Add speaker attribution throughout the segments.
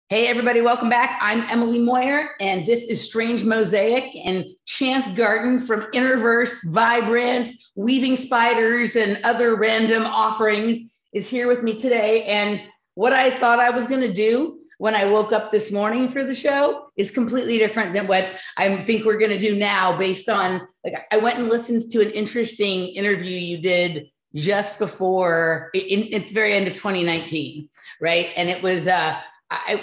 Speaker 1: Hey, everybody, welcome back. I'm Emily Moyer, and this is Strange Mosaic. And Chance Garton from InnerVerse, Vibrant, Weaving Spiders, and other random offerings is here with me today. And what I thought I was going to do when I woke up this morning for the show is completely different than what I think we're going to do now, based on, like, I went and listened to an interesting interview you did just before, at the very end of 2019, right? And it was a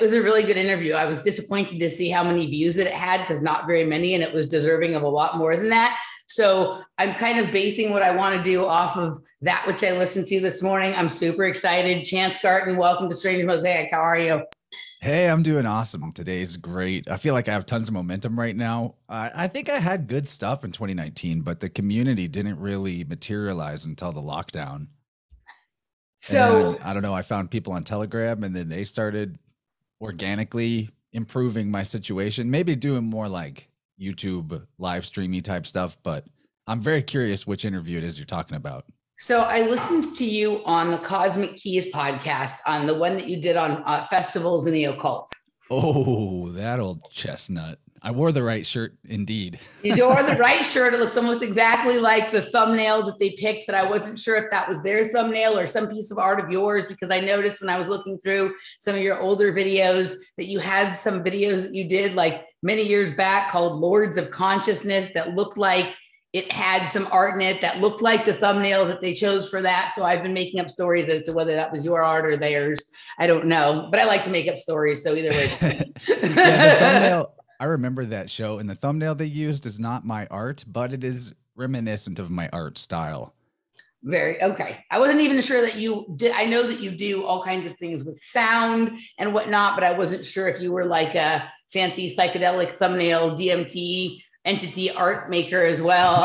Speaker 1: really good interview. I was disappointed to see how many views it had, because not very many, and it was deserving of a lot more than that. So I'm kind of basing what I want to do off of that, which I listened to this morning. I'm super excited. Chance Garton, welcome to Strange Mosaic. How are you?
Speaker 2: Hey, I'm doing awesome. Today's great. I feel like I have tons of momentum right now. I think I had good stuff in 2019, but the community didn't really materialize until the lockdown.
Speaker 1: So
Speaker 2: I don't know. I found people on Telegram, and then they started organically improving my situation, maybe doing more like YouTube live streamy type stuff, but I'm very curious which interview it is you're talking about.
Speaker 1: So I listened to you on the Cosmic Keys podcast, on the one that you did on festivals in the occult.
Speaker 2: Oh, that old chestnut. I wore the right shirt, indeed.
Speaker 1: You wore the right shirt. It looks almost exactly like the thumbnail that they picked, that I wasn't sure if that was their thumbnail or some piece of art of yours, because I noticed when I was looking through some of your older videos that you had some videos that you did like many years back called Lords of Consciousness that looked like it had some art in it that looked like the thumbnail that they chose for that. So I've been making up stories as to whether that was your art or theirs. I don't know, but I like to make up stories. So either way.
Speaker 2: Yeah, the thumbnail, I remember that show, and the thumbnail they used is not my art, but it is reminiscent of my art style.
Speaker 1: Very okay. I wasn't even sure that you did. I know that you do all kinds of things with sound and whatnot, but I wasn't sure if you were like a fancy psychedelic thumbnail DMT entity art maker as well.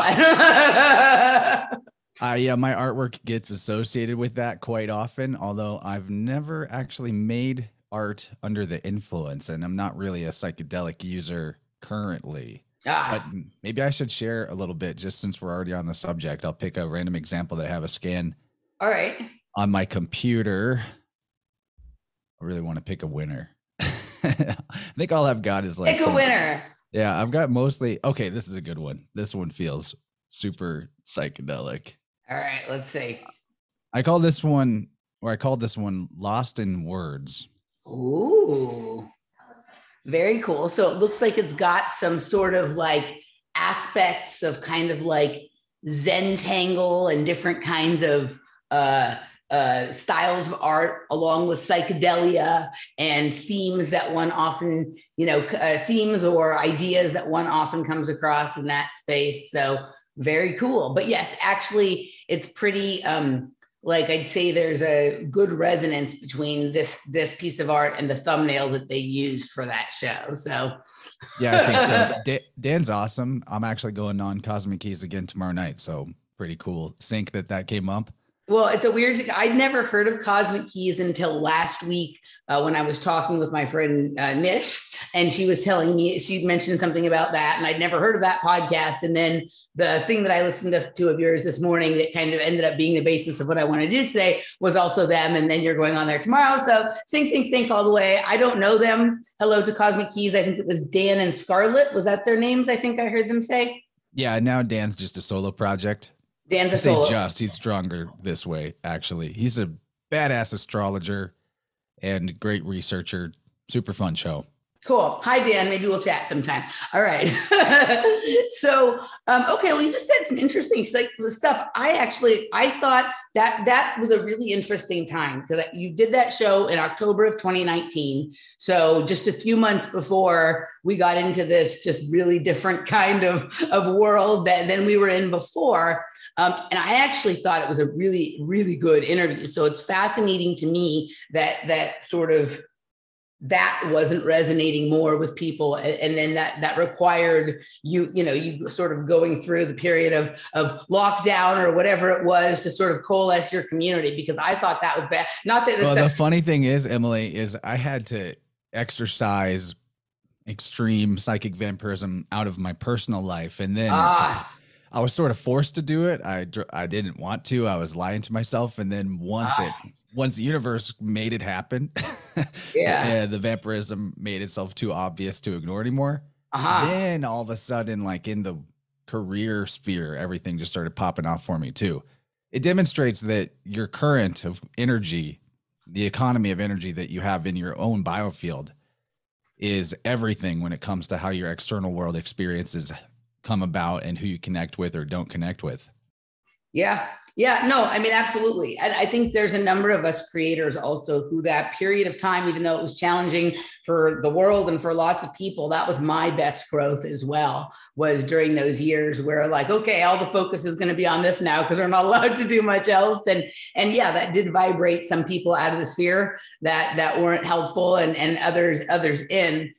Speaker 2: Yeah, my artwork gets associated with that quite often, although I've never actually made art under the influence, and I'm not really a psychedelic user currently. But maybe I should share a little bit, just since we're already on the subject. I'll pick a random example that I have a scan.
Speaker 1: All right.
Speaker 2: On my computer. I really want to pick a winner. I think all I've got is like
Speaker 1: pick a winner.
Speaker 2: Yeah, I've got mostly. Okay, this is a good one. This one feels super psychedelic.
Speaker 1: All right, let's see.
Speaker 2: I called this one Lost in Words.
Speaker 1: Ooh, very cool. So it looks like it's got some sort of like aspects of kind of like Zentangle and different kinds of styles of art, along with psychedelia and themes that one often, themes or ideas that one often comes across in that space. So very cool. But yes, actually, it's pretty, like I'd say there's a good resonance between this piece of art and the thumbnail that they used for that show. So
Speaker 2: yeah, I think so. Dan's awesome. I'm actually going on Cosmic Keys again tomorrow night. So pretty cool sync that came up.
Speaker 1: Well, it's a weird, I'd never heard of Cosmic Keys until last week when I was talking with my friend Nish, and she was telling me, she'd mentioned something about that, and I'd never heard of that podcast. And then the thing that I listened to of yours this morning that kind of ended up being the basis of what I want to do today was also them. And then you're going on there tomorrow. So sync all the way. I don't know them. Hello to Cosmic Keys. I think it was Dan and Scarlett. Was that their names? I think I heard them say.
Speaker 2: Yeah, now Dan's just a solo project.
Speaker 1: Dan's a solo.
Speaker 2: He's stronger this way, actually. He's a badass astrologer and great researcher. Super fun show.
Speaker 1: Cool. Hi, Dan. Maybe we'll chat sometime. All right. So, okay. Well, you just said some interesting stuff. I thought that was a really interesting time, because you did that show in October of 2019. So just a few months before we got into this just really different kind of world than we were in before. And I actually thought it was a really, really good interview. So it's fascinating to me that sort of that wasn't resonating more with people. And then that required you sort of going through the period of lockdown or whatever it was to sort of coalesce your community, because I thought that was bad. Not that this
Speaker 2: the funny thing is, Emily, is I had to exercise extreme psychic vampirism out of my personal life. And then I was sort of forced to do it. I didn't want to. I was lying to myself. And then once once the universe made it happen,
Speaker 1: Yeah.
Speaker 2: the vampirism made itself too obvious to ignore anymore. Then all of a sudden, like in the career sphere, everything just started popping off for me too. It demonstrates that your current of energy, the economy of energy that you have in your own biofield, is everything when it comes to how your external world experiences come about and who you connect with or don't connect with.
Speaker 1: Yeah. Yeah. No, I mean, absolutely. And I think there's a number of us creators also who that period of time, even though it was challenging for the world and for lots of people, that was my best growth as well, was during those years where like, okay, all the focus is going to be on this now because we're not allowed to do much else. And yeah, that did vibrate some people out of the sphere that weren't helpful and others in.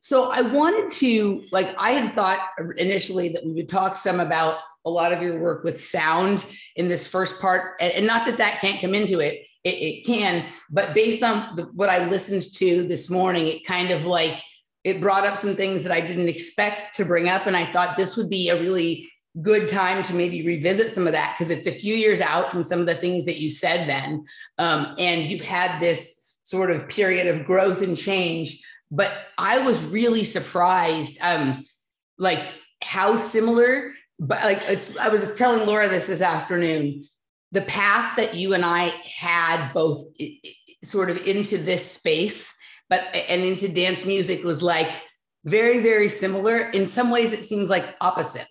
Speaker 1: So I wanted to, like, I had thought initially that we would talk some about a lot of your work with sound in this first part, and not that can't come into it, it can, but based on what I listened to this morning, it kind of like, it brought up some things that I didn't expect to bring up. And I thought this would be a really good time to maybe revisit some of that, because it's a few years out from some of the things that you said then. And you've had this sort of period of growth and change, but I was really surprised, like how similar. But like I was telling Laura this afternoon, the path that you and I had both sort of into this space, and into dance music was like very, very similar. In some ways, it seems like opposite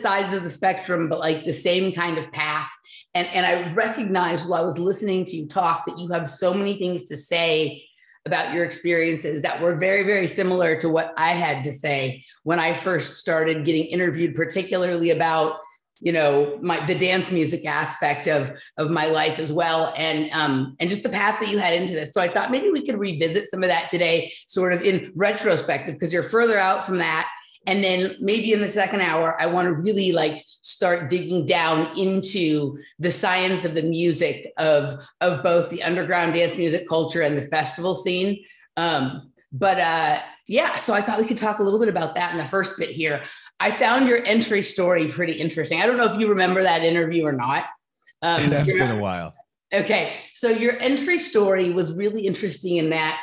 Speaker 1: sides of the spectrum, but like the same kind of path. And I recognized while I was listening to you talk that you have so many things to say about your experiences that were very, very similar to what I had to say when I first started getting interviewed, particularly about, you know, the dance music aspect of my life as well. And just the path that you had into this. So I thought maybe we could revisit some of that today, sort of in retrospective, because you're further out from that. And then maybe in the second hour, I want to really like start digging down into the science of the music of both the underground dance music culture and the festival scene. Yeah, so I thought we could talk a little bit about that in the first bit here. I found your entry story pretty interesting. I don't know if you remember that interview or not.
Speaker 2: It has been a while.
Speaker 1: Okay, so your entry story was really interesting in that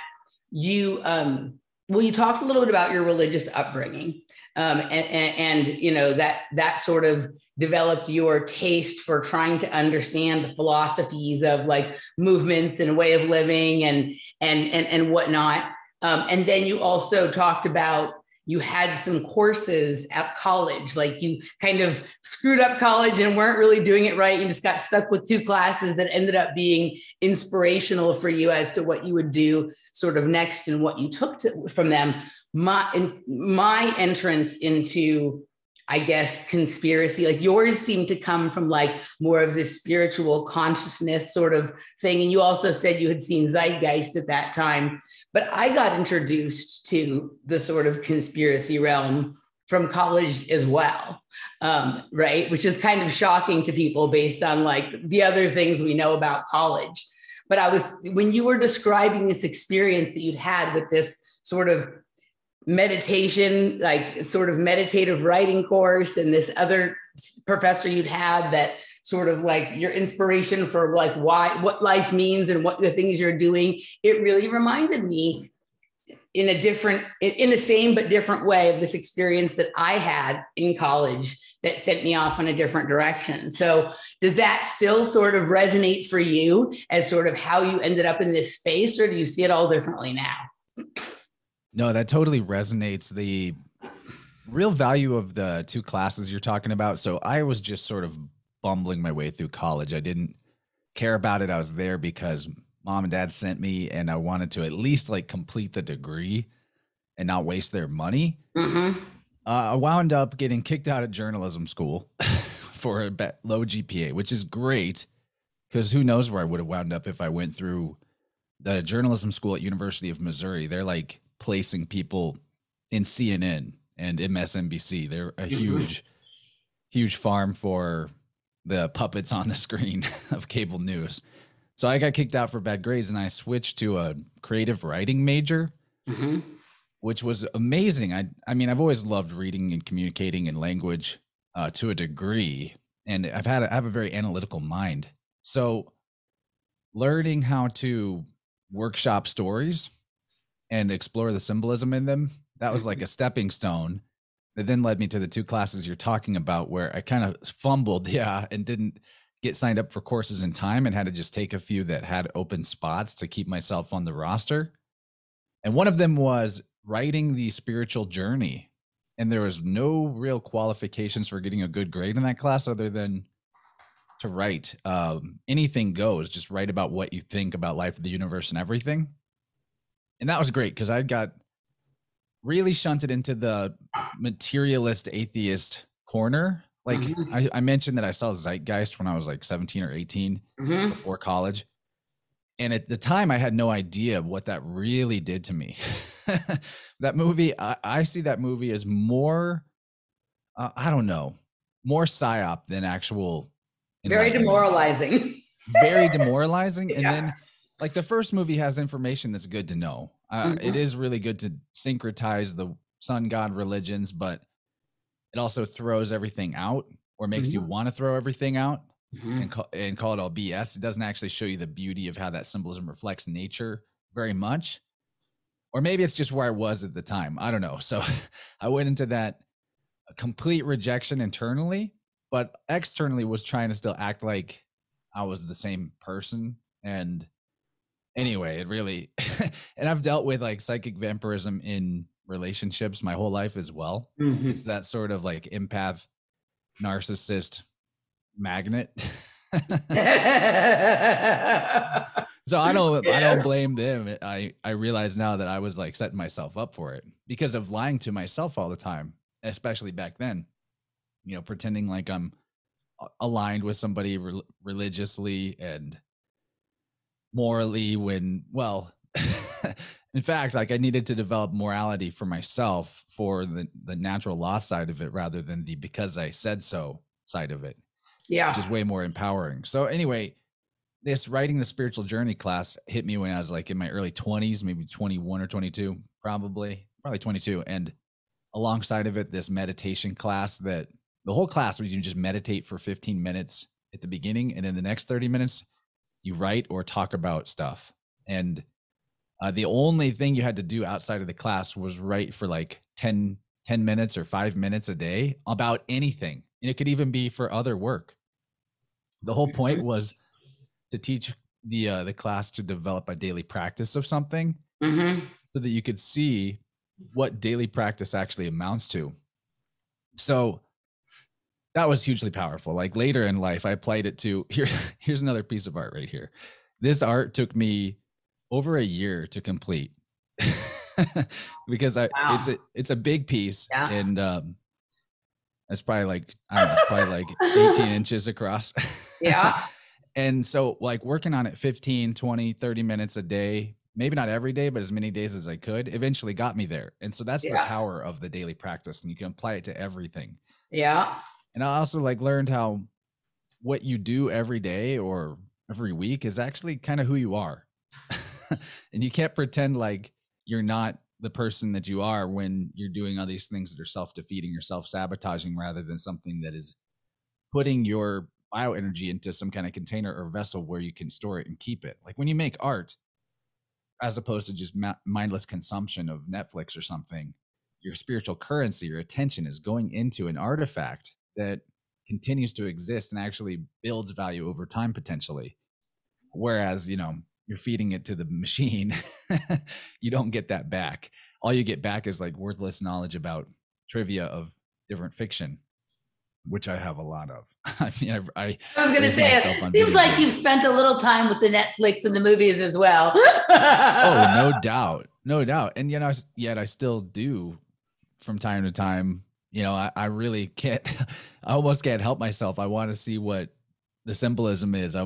Speaker 1: you talked a little bit about your religious upbringing, and you know that sort of developed your taste for trying to understand the philosophies of like movements and way of living and whatnot. And then you also talked about you had some courses at college, like you kind of screwed up college and weren't really doing it right. You just got stuck with 2 classes that ended up being inspirational for you as to what you would do sort of next and what you took from them. My entrance into, I guess, conspiracy, like yours seemed to come from like more of this spiritual consciousness sort of thing. And you also said you had seen Zeitgeist at that time, but I got introduced to the sort of conspiracy realm from college as well. Right. Which is kind of shocking to people based on like the other things we know about college. But when you were describing this experience that you'd had with this sort of meditation, like sort of meditative writing course, and this other professor you'd had that sort of like your inspiration for like what life means and what the things you're doing, it really reminded me in the same but different way of this experience that I had in college that sent me off in a different direction. So does that still sort of resonate for you as sort of how you ended up in this space, or do you see it all differently now?
Speaker 2: No, that totally resonates. The real value of the 2 classes you're talking about. So I was just sort of bumbling my way through college. I didn't care about it. I was there because mom and dad sent me, and I wanted to at least like complete the degree and not waste their money. Mm-hmm. I wound up getting kicked out of journalism school for a low GPA, which is great because who knows where I would have wound up if I went through the journalism school at University of Missouri. They're like placing people in CNN and MSNBC. They're a huge farm for the puppets on the screen of cable news. So I got kicked out for bad grades, and I switched to a creative writing major, mm-hmm. which was amazing. I mean, I've always loved reading and communicating in language to a degree, and I have a very analytical mind. So learning how to workshop stories and explore the symbolism in them, that was like a stepping stone that then led me to the 2 classes you're talking about, where I kind of fumbled, and didn't get signed up for courses in time and had to just take a few that had open spots to keep myself on the roster. And one of them was writing the spiritual journey. And there was no real qualifications for getting a good grade in that class other than to write. Anything goes, just write about what you think about life, the universe, and everything. And that was great because I got really shunted into the materialist atheist corner. Like I mentioned that I saw Zeitgeist when I was like 17 or 18 before college. And at the time I had no idea what that really did to me. That movie, I see that movie as more, I don't know, more psyop than actual.
Speaker 1: Very demoralizing.
Speaker 2: Very demoralizing. And then like the first movie has information that's good to know. It is really good to syncretize the sun god religions, but it also throws everything out, or makes you want to throw everything out and call it all BS. It doesn't actually show you the beauty of how that symbolism reflects nature very much. Or maybe it's just where I was at the time. I don't know. So I went into that complete rejection internally, but externally was trying to still act like I was the same person. And anyway, it really, and I've dealt with like psychic vampirism in relationships my whole life as well. It's that sort of like empath, narcissist magnet. So I don't blame them. I realize now that I was like setting myself up for it because of lying to myself all the time, especially back then, pretending like I'm aligned with somebody religiously and morally when, well, in fact, like I needed to develop morality for myself for the natural law side of it rather than the because I said so side of it.
Speaker 1: Yeah.
Speaker 2: Which is way more empowering. So anyway, this writing the spiritual journey class hit me when I was like in my early 20s, maybe 21 or 22, probably 22. And alongside of it, this meditation class that the whole class was you just meditate for 15 minutes at the beginning. And then the next 30 minutes, you write or talk about stuff. And the only thing you had to do outside of the class was write for like 10 minutes or 5 minutes a day about anything. And it could even be for other work. The whole point was to teach the class to develop a daily practice of something so that you could see what daily practice actually amounts to. So that was hugely powerful. Like later in life, I applied it to here's another piece of art right here. This art took me over a year to complete because it's a big piece and it's probably like, I don't know, it's probably like 18 inches across.
Speaker 1: Yeah.
Speaker 2: And so like working on it 15, 20, 30 minutes a day, maybe not every day, but as many days as I could, eventually got me there. And so that's the power of the daily practice, and you can apply it to everything.
Speaker 1: Yeah.
Speaker 2: And I also like learned how what you do every day or every week is actually kind of who you are. And you can't pretend like you're not the person that you are when you're doing all these things that are self-defeating or self-sabotaging rather than something that is putting your bioenergy into some kind of container or vessel where you can store it and keep it. Like when you make art, as opposed to just mindless consumption of Netflix or something, your spiritual currency, your attention is going into an artifact that continues to exist and actually builds value over time potentially. Whereas, you're feeding it to the machine, you don't get that back. All you get back is like worthless knowledge about trivia of different fiction, which I have a lot of. I mean, I
Speaker 1: was going to say, it seems like you've spent a little time with the Netflix and the movies as well.
Speaker 2: Oh, no doubt. No doubt. And yet I still do from time to time. I really can't, I almost can't help myself. I want to see what the symbolism is.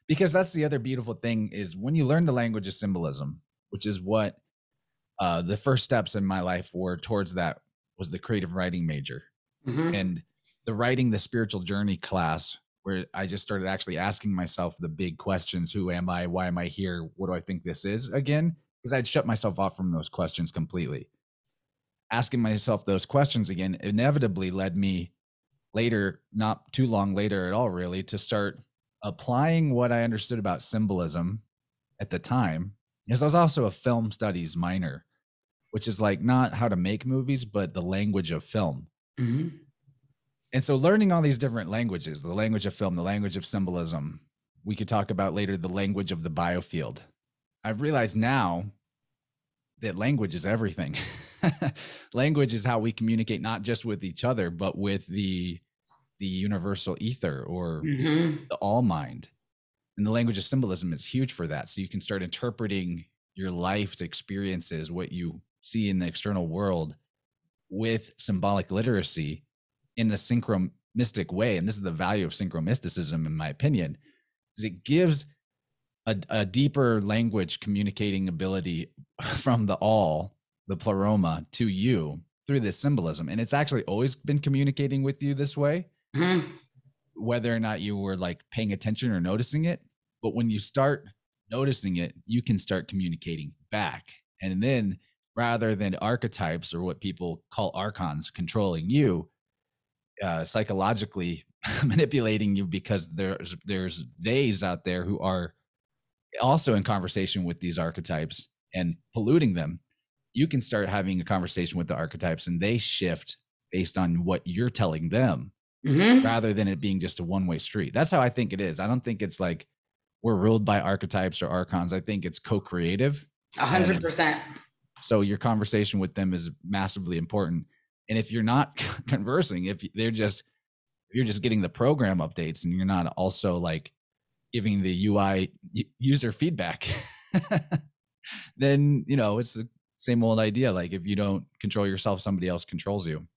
Speaker 2: Because that's the other beautiful thing is when you learn the language of symbolism, which is what the first steps in my life were towards that was the creative writing major. And the writing the spiritual journey class, where I just started actually asking myself the big questions. Who am I? Why am I here? What do I think this is again? Because I'd shut myself off from those questions completely. Asking myself those questions again inevitably led me later, not too long later at all, really, to start applying what I understood about symbolism at the time, because I was also a film studies minor, which is like not how to make movies, but the language of film.
Speaker 1: Mm-hmm.
Speaker 2: And so learning all these different languages, the language of film, the language of symbolism, we could talk about later the language of the biofield. I've realized now that language is everything. Language is how we communicate, not just with each other, but with the universal ether or the all mind. And the language of symbolism is huge for that. So you can start interpreting your life's experiences, what you see in the external world, with symbolic literacy in a synchromistic way. And this is the value of synchromysticism, in my opinion, is it gives a deeper language communicating ability from the all, the pleroma, to you through this symbolism. And it's actually always been communicating with you this way, whether or not you were like paying attention or noticing it. But when you start noticing it, you can start communicating back. And then rather than archetypes, or what people call archons, controlling you, psychologically manipulating you, because there's theys out there who are also in conversation with these archetypes and polluting them, you can start having a conversation with the archetypes and they shift based on what you're telling them, rather than it being just a one-way street. That's how I think it is. I don't think it's like we're ruled by archetypes or archons. I think it's co-creative.
Speaker 1: 100%.
Speaker 2: So your conversation with them is massively important. And if you're not conversing, if you're just getting the program updates and you're not also like giving the UI user feedback, then, you know, it's the same old idea. Like if you don't control yourself, somebody else controls you.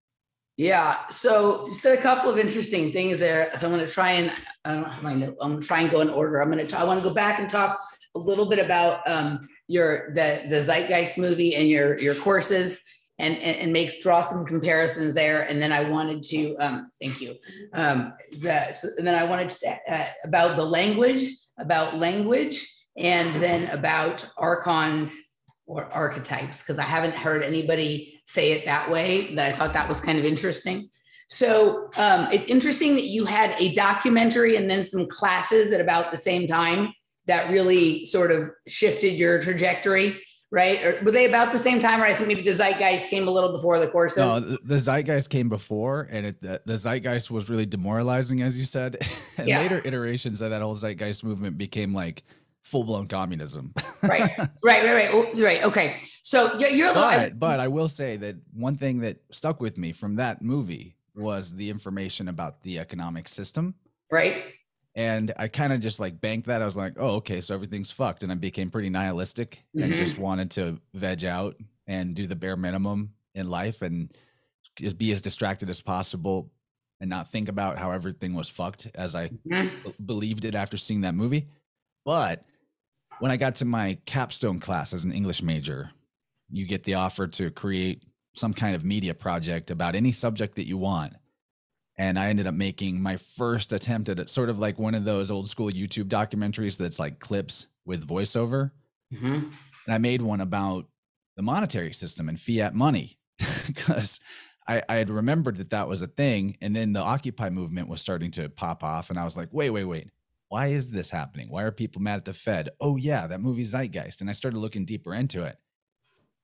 Speaker 1: Yeah. So you said a couple of interesting things there. So I'm going to try and, I don't have my note. I'm going to try and go in order. I want to go back and talk a little bit about the Zeitgeist movie and your courses, and draw some comparisons there. And then I wanted to, thank you. And then I wanted to, about language, and then about archons or archetypes, because I haven't heard anybody say it that way, that I thought that was kind of interesting. So it's interesting that you had a documentary and then some classes at about the same time that really sort of shifted your trajectory, right? Or were they about the same time? Or I think maybe the Zeitgeist came a little before the courses.
Speaker 2: No, the Zeitgeist came before, and the Zeitgeist was really demoralizing, as you said. And later iterations of that whole Zeitgeist movement became like full-blown communism. Right.
Speaker 1: Okay. So you're
Speaker 2: but I will say that one thing that stuck with me from that movie was the information about the economic system.
Speaker 1: Right.
Speaker 2: And I kind of just like banked that. I was like, oh, okay, so everything's fucked. And I became pretty nihilistic and just wanted to veg out and do the bare minimum in life and just be as distracted as possible and not think about how everything was fucked as I believed it after seeing that movie. But when I got to my capstone class as an English major, you get the offer to create some kind of media project about any subject that you want. And I ended up making my first attempt at it, sort of like one of those old school YouTube documentaries that's like clips with voiceover. And I made one about the monetary system and fiat money because I had remembered that was a thing. And then the Occupy movement was starting to pop off. And I was like, wait. Why is this happening? Why are people mad at the Fed? Oh yeah, that movie Zeitgeist. And I started looking deeper into it.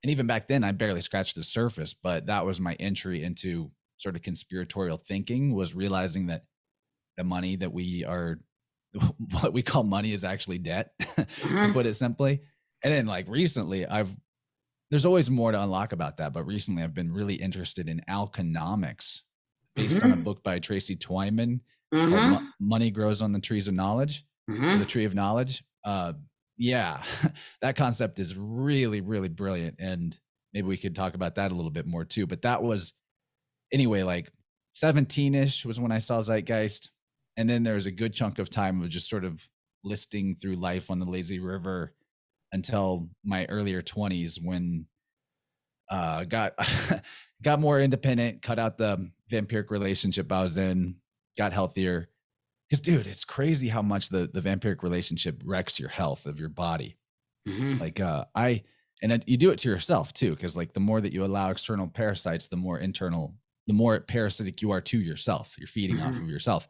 Speaker 2: And even back then I barely scratched the surface, but that was my entry into sort of conspiratorial thinking, was realizing that the money that what we call money is actually debt, to put it simply. And then like recently there's always more to unlock about that. But recently I've been really interested in alchenomics based on a book by Tracy Twyman called Money Grows on the Trees of Knowledge, or the Tree of Knowledge. Yeah, that concept is really, really brilliant. And maybe we could talk about that a little bit more too. But that was, anyway, like 17-ish was when I saw Zeitgeist. And then there was a good chunk of time of just sort of listing through life on the lazy river until my earlier 20s, when got more independent, cut out the vampiric relationship I was in, got healthier. Because dude, it's crazy how much the vampiric relationship wrecks your health of your body. Like you do it to yourself too, because like the more that you allow external parasites, the more parasitic you are to yourself. You're feeding off of yourself.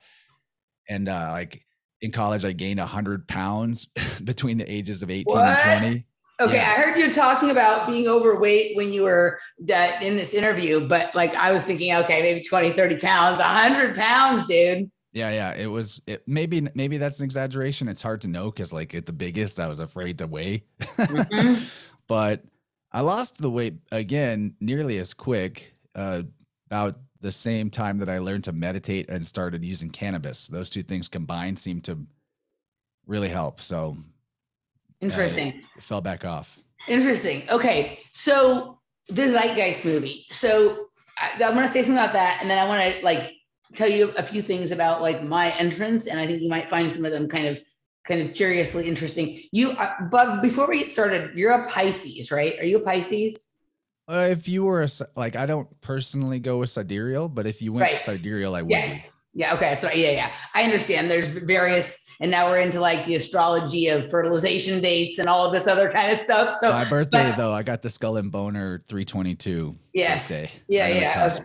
Speaker 2: And like in college, I gained 100 pounds between the ages of 18
Speaker 1: What?
Speaker 2: and 20.
Speaker 1: Okay,
Speaker 2: Yeah.
Speaker 1: I heard you talking about being overweight when you were in this interview, but like I was thinking, okay, maybe 20, 30 pounds, 100 pounds, dude.
Speaker 2: Yeah. Maybe that's an exaggeration. It's hard to know because like at the biggest, I was afraid to weigh.
Speaker 1: Mm-hmm.
Speaker 2: But I lost the weight again nearly as quick, about the same time that I learned to meditate and started using cannabis. Those two things combined seem to really help. So
Speaker 1: Interesting.
Speaker 2: It fell back off.
Speaker 1: Interesting. Okay. So the Zeitgeist movie. So I want to say something about that. And then I want to like tell you a few things about like my entrance. And I think you might find some of them kind of curiously interesting. But before we get started, you're a Pisces, right? Are you a Pisces?
Speaker 2: If you were I don't personally go with sidereal, but if you went sidereal, I would. Yes.
Speaker 1: Be. Yeah. Okay. So yeah. I understand. There's various. And now we're into like the astrology of fertilization dates and all of this other kind of stuff. So
Speaker 2: my birthday, though, I got the Skull and Boner 322.
Speaker 1: Yes.
Speaker 2: Birthday,
Speaker 1: Yeah.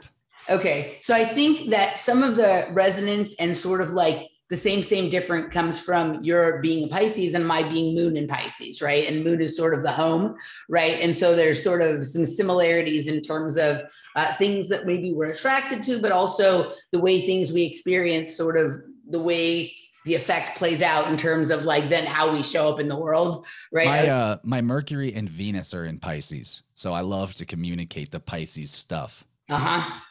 Speaker 1: Okay. So I think that some of the resonance and sort of like the same different comes from your being a Pisces and my being moon in Pisces, right? And moon is sort of the home, right? And so there's sort of some similarities in terms of things that maybe we're attracted to, but also the way things we experience, sort of the way the effect plays out in terms of like then how we show up in the world, right?
Speaker 2: My Mercury and Venus are in Pisces, so I love to communicate the Pisces stuff.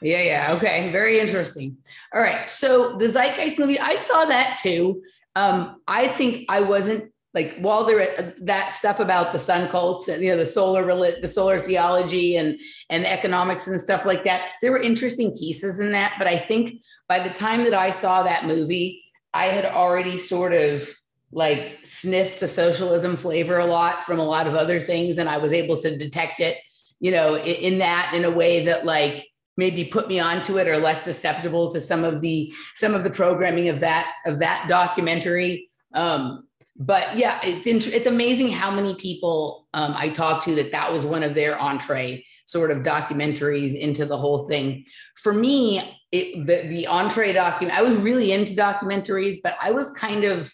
Speaker 1: Yeah. Okay. Very interesting. All right. So the Zeitgeist movie, I saw that too. I think I wasn't like, while there that stuff about the sun cults and the solar theology and economics and stuff like that, there were interesting pieces in that. But I think by the time that I saw that movie, I had already sort of like sniffed the socialism flavor a lot from a lot of other things. And I was able to detect it, in that, in a way that like maybe put me onto it or less susceptible to some of the programming of that documentary. But yeah, it's amazing how many people I talked to that was one of their entree sort of documentaries into the whole thing. For me, the entree document, I was really into documentaries, but I was kind of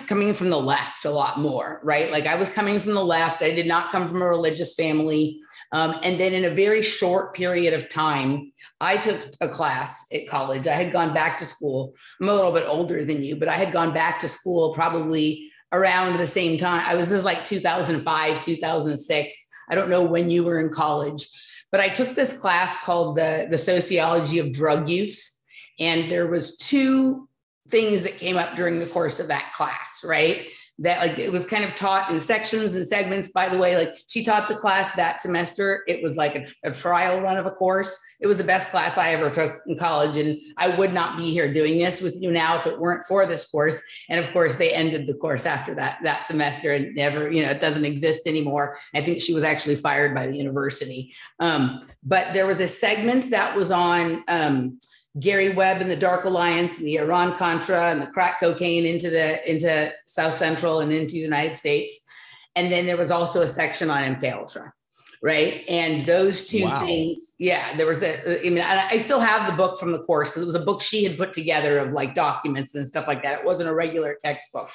Speaker 1: coming from the left a lot more, right? Like I was coming from the left. I did not come from a religious family. And then in a very short period of time, I took a class at college. I had gone back to school. I'm a little bit older than you, but I had gone back to school probably around the same time. This is like 2005, 2006. I don't know when you were in college, but I took this class called the Sociology of Drug Use. And there was two things that came up during the course of that class, right? That like it was kind of taught in sections and segments. By the way, like she taught the class that semester. It was like a trial run of a course. It was the best class I ever took in college. And I would not be here doing this with you now if it weren't for this course. And of course, they ended the course after that semester and never, it doesn't exist anymore. I think she was actually fired by the university. But there was a segment that was on Gary Webb and the Dark Alliance and the Iran-Contra and the crack cocaine into South Central and into the United States. And then there was also a section on MK Ultra, right? And those two things, there was I still have the book from the course because it was a book she had put together of like documents and stuff like that. It wasn't a regular textbook.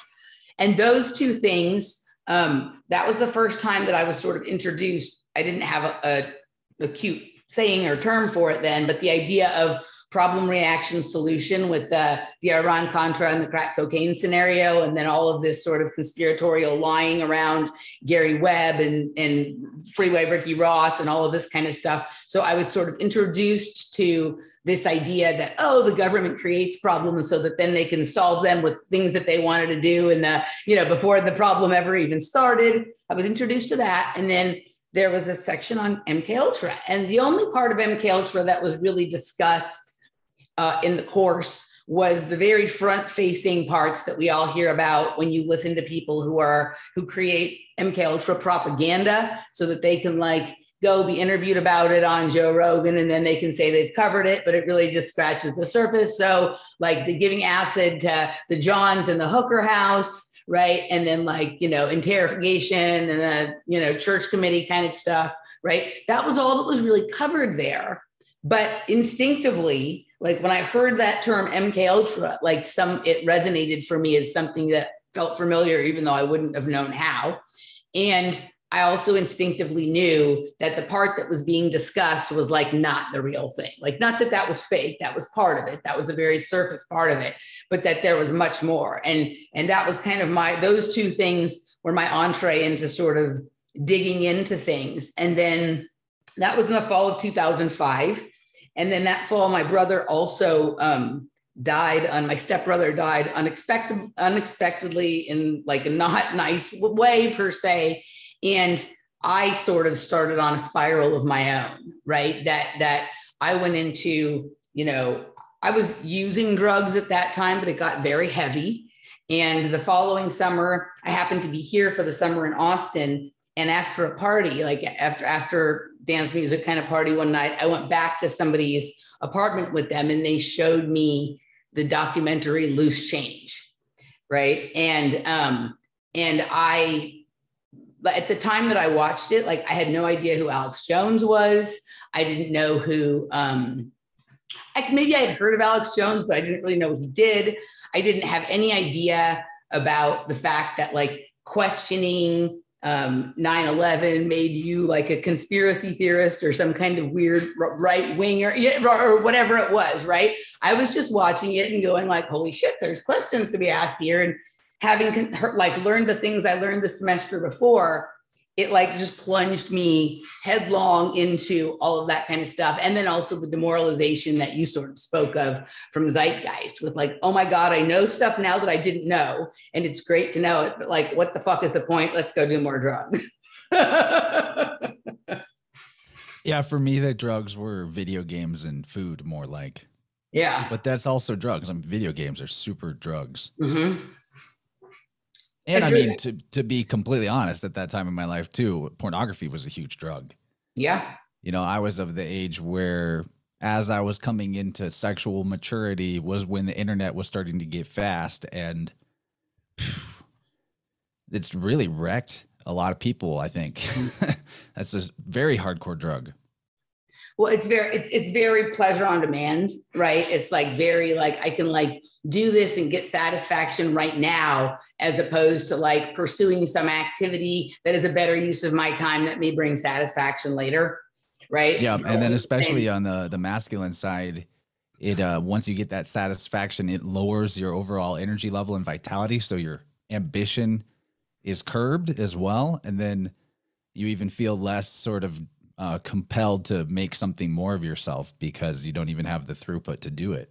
Speaker 1: And those two things, that was the first time that I was sort of introduced. I didn't have a cute saying or term for it then, but the idea of problem reaction solution with the Iran-Contra and the crack cocaine scenario. And then all of this sort of conspiratorial lying around Gary Webb and Freeway Ricky Ross and all of this kind of stuff. So I was sort of introduced to this idea that, the government creates problems so that then they can solve them with things that they wanted to do. And before the problem ever even started, I was introduced to that. And then there was this section on MK Ultra. And the only part of MK Ultra that was really discussed in the course was the very front-facing parts that we all hear about when you listen to people who create MK Ultra propaganda, so that they can like go be interviewed about it on Joe Rogan, and then they can say they've covered it, but it really just scratches the surface. So like the giving acid to the Johns in the Hooker House, right? And then like, interrogation and the, church committee kind of stuff, right? That was all that was really covered there. But instinctively, like when I heard that term MK Ultra, like it resonated for me as something that felt familiar, even though I wouldn't have known how. And I also instinctively knew that the part that was being discussed was like not the real thing. Like, not that that was fake, that was part of it. That was a very surface part of it, but that there was much more. And that was kind of those two things were my entree into sort of digging into things. And then that was in the fall of 2005. And then that fall, my brother also my stepbrother died unexpectedly in like a not nice way per se. And I sort of started on a spiral of my own, right? That I went into, I was using drugs at that time, but it got very heavy. And the following summer, I happened to be here for the summer in Austin. And after a party, like after dance music kind of party one night, I went back to somebody's apartment with them and they showed me the documentary Loose Change, right? And at the time that I watched it, like I had no idea who Alex Jones was. I didn't know who, maybe I had heard of Alex Jones, but I didn't really know what he did. I didn't have any idea about the fact that like questioning 9/11 made you like a conspiracy theorist or some kind of weird right winger or whatever it was, right? I was just watching it and going like, holy shit, there's questions to be asked here. And having like learned the things I learned the semester before, it like just plunged me headlong into all of that kind of stuff. And then also the demoralization that you sort of spoke of from Zeitgeist with like, oh my God, I know stuff now that I didn't know. And it's great to know it, but like, what the fuck is the point? Let's go do more drugs.
Speaker 2: Yeah, for me, the drugs were video games and food more like.
Speaker 1: Yeah.
Speaker 2: But that's also drugs. I mean, video games are super drugs.
Speaker 1: Mm-hmm.
Speaker 2: And I mean, to be completely honest, at that time in my life too, pornography was a huge drug.
Speaker 1: Yeah.
Speaker 2: I was of the age where as I was coming into sexual maturity was when the internet was starting to get fast, and it's really wrecked a lot of people, I think. That's a very hardcore drug.
Speaker 1: Well, it's very pleasure on demand, right? It's like very like I can like do this and get satisfaction right now, as opposed to like pursuing some activity that is a better use of my time that may bring satisfaction later, right?
Speaker 2: Yeah, and then especially on the masculine side, it once you get that satisfaction, it lowers your overall energy level and vitality, so your ambition is curbed as well, and then you even feel less sort of compelled to make something more of yourself because you don't even have the throughput to do it.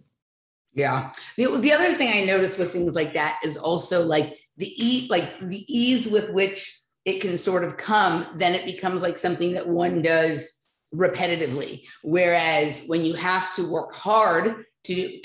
Speaker 1: Yeah. The other thing I noticed with things like that is also like the ease with which it can sort of come, then it becomes like something that one does repetitively. Whereas when you have to work hard to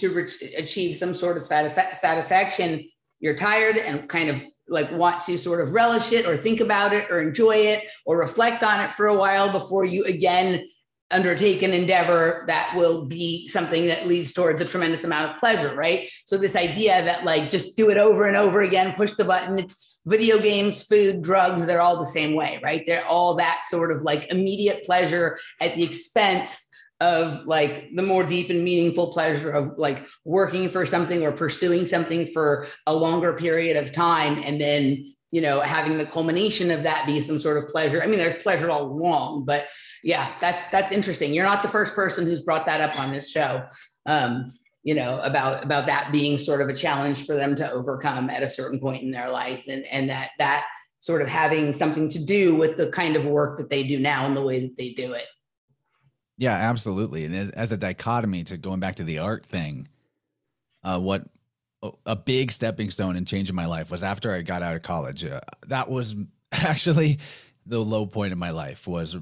Speaker 1: achieve some sort of satisfaction, you're tired and kind of like want to sort of relish it or think about it or enjoy it or reflect on it for a while before you again undertake an endeavor that will be something that leads towards a tremendous amount of pleasure, right? So this idea that like just do it over and over again, push the button, it's video games, food, drugs, they're all the same way, right? They're all that sort of like immediate pleasure at the expense of like the more deep and meaningful pleasure of like working for something or pursuing something for a longer period of time. And then, having the culmination of that be some sort of pleasure. I mean, there's pleasure all along, but yeah, that's interesting. You're not the first person who's brought that up on this show, about that being sort of a challenge for them to overcome at a certain point in their life. And that sort of having something to do with the kind of work that they do now and the way that they do it.
Speaker 2: Yeah, absolutely. And as a dichotomy to going back to the art thing, what a big stepping stone and change in my life was after I got out of college. That was actually the low point in my life. Was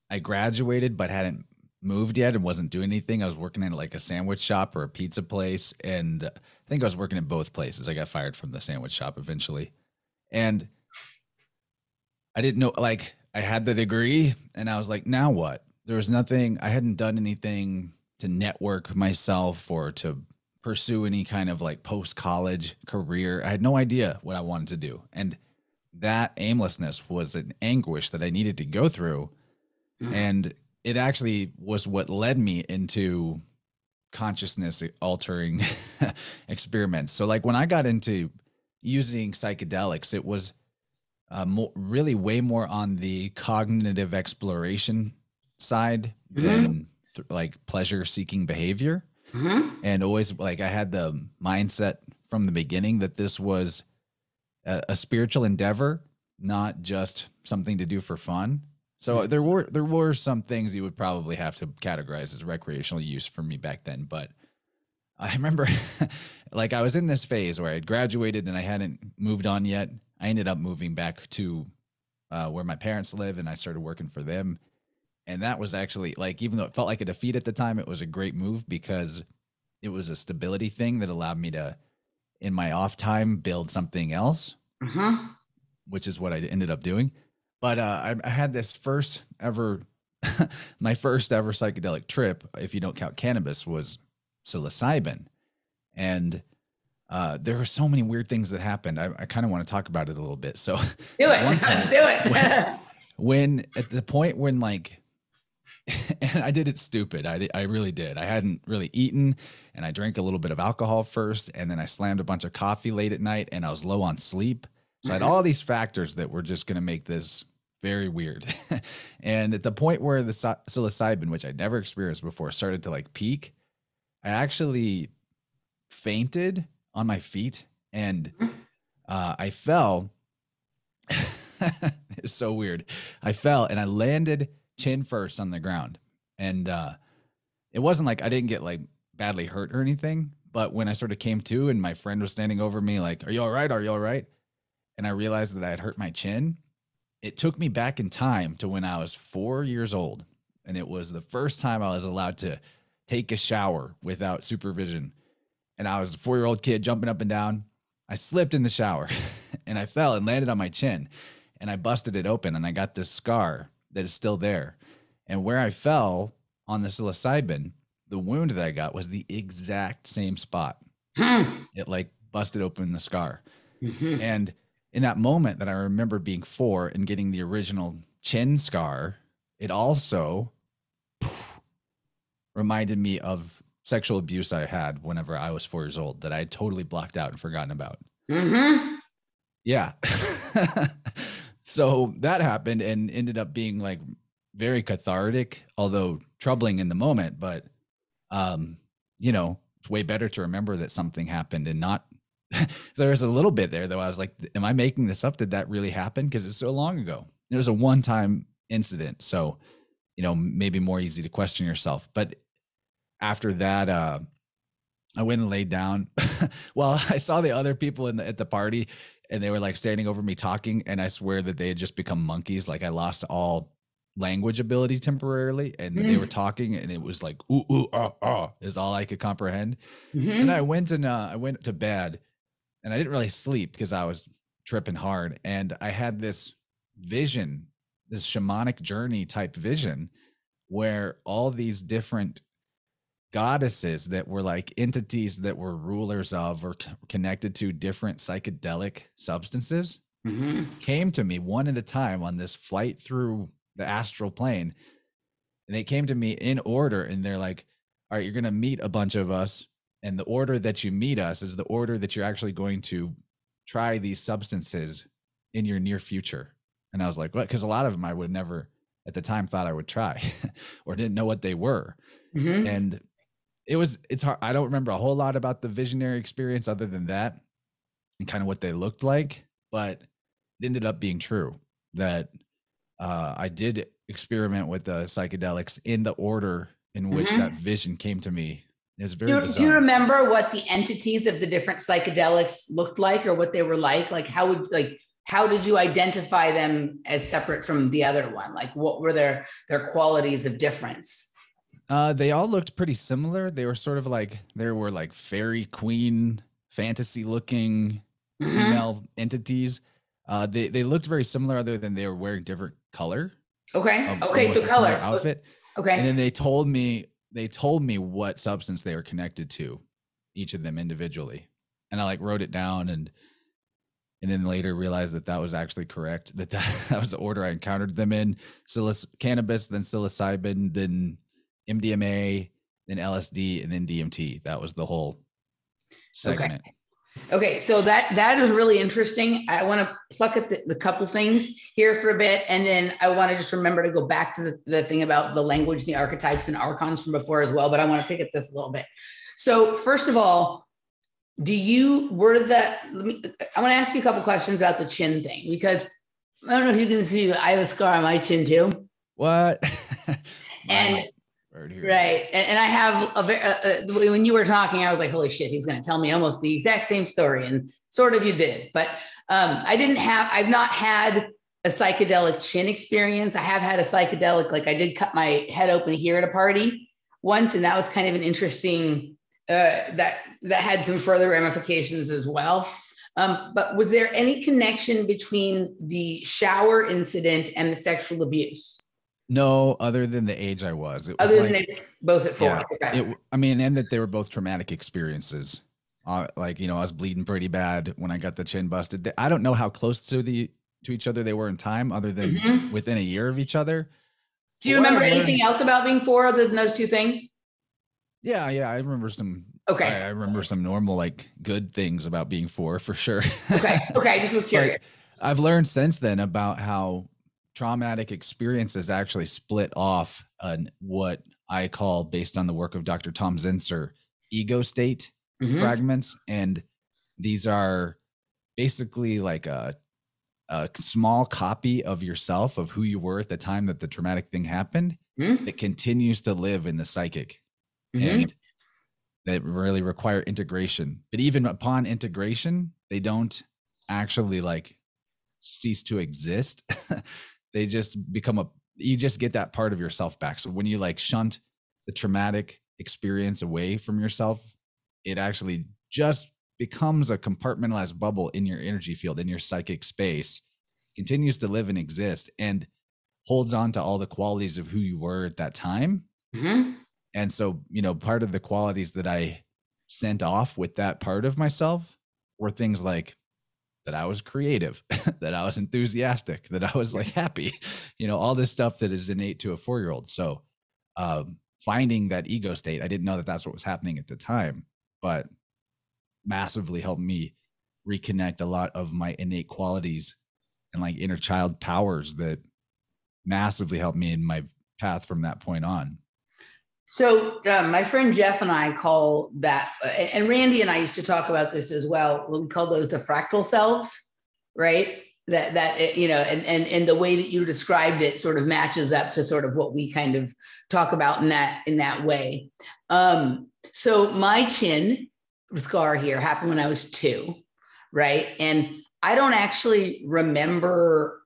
Speaker 2: I graduated but hadn't moved yet and wasn't doing anything. I was working in like a sandwich shop or a pizza place, and I think I was working at both places. I got fired from the sandwich shop eventually, and I didn't know, like I had the degree and I was like, now what? There was nothing, I hadn't done anything to network myself or to pursue any kind of like post-college career. I had no idea what I wanted to do. And that aimlessness was an anguish that I needed to go through. And it actually was what led me into consciousness altering experiments. So like when I got into using psychedelics, it was really way more on the cognitive exploration side than like pleasure seeking behavior. And always like I had the mindset from the beginning that this was a spiritual endeavor, not just something to do for fun. So there were some things you would probably have to categorize as recreational use for me back then. But I remember like I was in this phase where I had graduated and I hadn't moved on yet. I ended up moving back to where my parents live, and I started working for them. And that was actually like, even though it felt like a defeat at the time, it was a great move because it was a stability thing that allowed me to, in my off time, build something else, which is what I ended up doing. But I had this first ever, my first ever psychedelic trip, if you don't count cannabis, was psilocybin. And there were so many weird things that happened. I kind of want to talk about it a little bit. So
Speaker 1: do it. Let's do it.
Speaker 2: when at the point when like, and I did it stupid. I really did. I hadn't really eaten, and I drank a little bit of alcohol first, and then I slammed a bunch of coffee late at night, and I was low on sleep. So I had all these factors that were just going to make this very weird. And at the point where the psilocybin, which I'd never experienced before, started to like peak, I actually fainted on my feet, and I fell. It was so weird. I fell and I landed chin first on the ground. And it wasn't like I didn't get like badly hurt or anything, but when I sort of came to and my friend was standing over me like, "Are you all right? Are you all right?" And I realized that I had hurt my chin. It took me back in time to when I was 4 years old. And it was the first time I was allowed to take a shower without supervision. And I was a 4-year-old kid jumping up and down. I slipped in the shower and I fell and landed on my chin, and I busted it open, and I got this scar that is still there. And where I fell on the psilocybin, the wound that I got was the exact same spot. It like busted open the scar. And in that moment that I remember being 4 and getting the original chin scar, it also reminded me of sexual abuse I had whenever I was 4 years old that I had totally blocked out and forgotten about. Yeah. So that happened and ended up being like very cathartic, although troubling in the moment. But, you know, it's way better to remember that something happened and not, there was a little bit there though. I was like, am I making this up? Did that really happen? Because it's so long ago. It was a one-time incident. So, you know, maybe more easy to question yourself. But after that, I went and laid down. Well, I saw the other people at the party, and they were like standing over me talking, and I swear that they had just become monkeys. Like I lost all language ability temporarily, and they were talking, and it was like ooh ooh ah ah is all I could comprehend. And I went to bed, and I didn't really sleep because I was tripping hard, and I had this vision, this shamanic journey type vision, where all these different goddesses that were like entities that were rulers of or connected to different psychedelic substances came to me one at a time on this flight through the astral plane. And they came to me in order, and they're like, all right, you're going to meet a bunch of us. And the order that you meet us is the order that you're actually going to try these substances in your near future. And I was like, what? Because a lot of them I would never at the time thought I would try or didn't know what they were. And it's hard. I don't remember a whole lot about the visionary experience other than that and kind of what they looked like, but it ended up being true that I did experiment with the psychedelics in the order in which that vision came to me. It was very bizarre.
Speaker 1: Do you remember what the entities of the different psychedelics looked like, or what they were like? Like how did you identify them as separate from the other one? Like what were their qualities of difference?
Speaker 2: They all looked pretty similar. They were sort of like, there were like fairy queen fantasy looking female entities. They looked very similar other than they were wearing different color.
Speaker 1: Okay. So color
Speaker 2: outfit.
Speaker 1: Okay.
Speaker 2: And then they told me what substance they were connected to, each of them individually. And I like wrote it down and then later realized that was actually correct. That was the order I encountered them in: cannabis, then psilocybin, then MDMA, then LSD, and then DMT. That was the whole segment.
Speaker 1: Okay, so that is really interesting. I want to pluck at the couple things here for a bit, and then I want to just remember to go back to the thing about the language, the archetypes and archons from before as well, but I want to pick at this a little bit. So first of all, I want to ask you a couple questions about the chin thing, because I don't know if you can see, but I have a scar on my chin too.
Speaker 2: What?
Speaker 1: And right. And I have when you were talking, I was like, holy shit, he's going to tell me almost the exact same story. And sort of you did, but I've not had a psychedelic chin experience. I have had a psychedelic, like I did cut my head open here at a party once. And that was kind of an interesting, that had some further ramifications as well. But was there any connection between the shower incident and the sexual abuse?
Speaker 2: No, other than the age I was. It was
Speaker 1: other than they both at 4.
Speaker 2: Yeah,
Speaker 1: okay.
Speaker 2: And that they were both traumatic experiences. I was bleeding pretty bad when I got the chin busted. I don't know how close to each other they were in time, other than within a year of each other.
Speaker 1: Do you remember anything else about being 4 other than those 2 things?
Speaker 2: Yeah, I remember some.
Speaker 1: Okay.
Speaker 2: I remember some normal, like, good things about being 4 for sure.
Speaker 1: Okay. I just was curious.
Speaker 2: But I've learned since then about how traumatic experiences actually split off what I call, based on the work of Dr. Tom Zinser, ego state fragments. And these are basically like a small copy of yourself, of who you were at the time that the traumatic thing happened, that continues to live in the psychic. And that really require integration. But even upon integration, they don't actually like cease to exist. They just you just get that part of yourself back. So when you like shunt the traumatic experience away from yourself, it actually just becomes a compartmentalized bubble in your energy field, in your psychic space, continues to live and exist, and holds on to all the qualities of who you were at that time. And so, part of the qualities that I sent off with that part of myself were things like that I was creative, that I was enthusiastic, that I was like happy, all this stuff that is innate to a 4-year-old. So finding that ego state, I didn't know that that's what was happening at the time, but massively helped me reconnect a lot of my innate qualities and like inner child powers that massively helped me in my path from that point on.
Speaker 1: So my friend Jeff and I call that, and Randy and I used to talk about this as well. We call those the fractal selves, right? That and the way that you described it sort of matches up to sort of what we kind of talk about in that way. So my chin scar here happened when I was 2, right? And I don't actually remember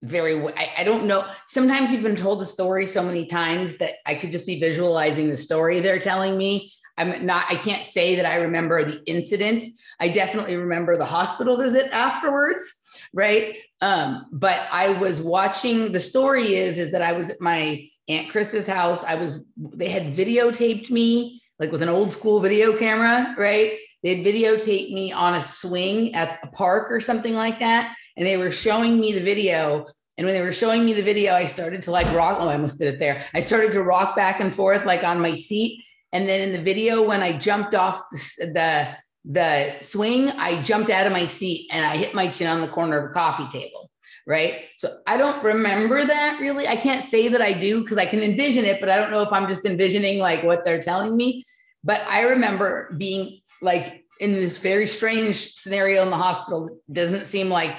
Speaker 1: I don't know. Sometimes you've been told the story so many times that I could just be visualizing the story they're telling me. I can't say that I remember the incident. I definitely remember the hospital visit afterwards, right? But I was watching, the story is that I was at my Aunt Chris's house. They had videotaped me like with an old school video camera, right? They'd videotaped me on a swing at a park or something like that. And they were showing me the video. And when they were showing me the video, I started to like rock. Oh, I almost did it there. I started to rock back and forth, like on my seat. And then in the video, when I jumped off the swing, I jumped out of my seat and I hit my chin on the corner of a coffee table. Right. So I don't remember that really. I can't say that I do because I can envision it, but I don't know if I'm just envisioning like what they're telling me. But I remember being like in this very strange scenario in the hospital. It doesn't seem like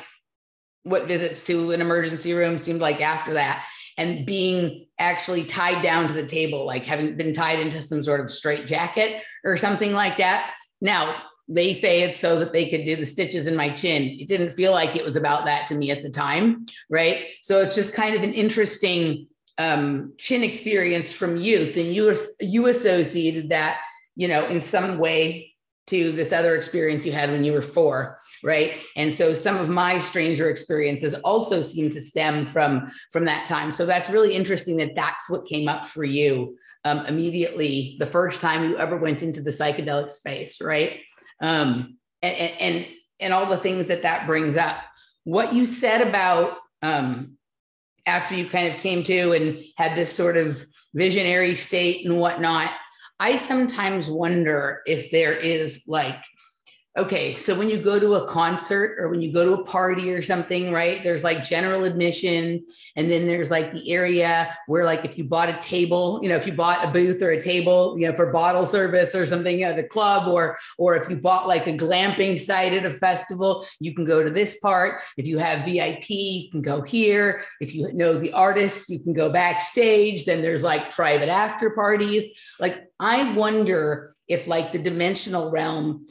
Speaker 1: what visits to an emergency room seemed like after that, and being actually tied down to the table, like having been tied into some sort of straitjacket or something like that. Now, they say it's so that they could do the stitches in my chin. It didn't feel like it was about that to me at the time, right? So it's just kind of an interesting chin experience from youth, and you associated that, in some way to this other experience you had when you were 4, right? And so some of my stranger experiences also seem to stem from that time. So that's really interesting that that's what came up for you immediately the first time you ever went into the psychedelic space, right? And all the things that brings up. What you said about after you kind of came to and had this sort of visionary state and whatnot, I sometimes wonder if there is like, okay, so when you go to a concert or when you go to a party or something, right, there's like general admission. And then there's like the area where like if you bought a table, if you bought a booth or a table, for bottle service or something at a club, or if you bought like a glamping site at a festival, you can go to this part. If you have VIP, you can go here. If you know the artists, you can go backstage. Then there's like private after parties. Like, I wonder if like the dimensional realm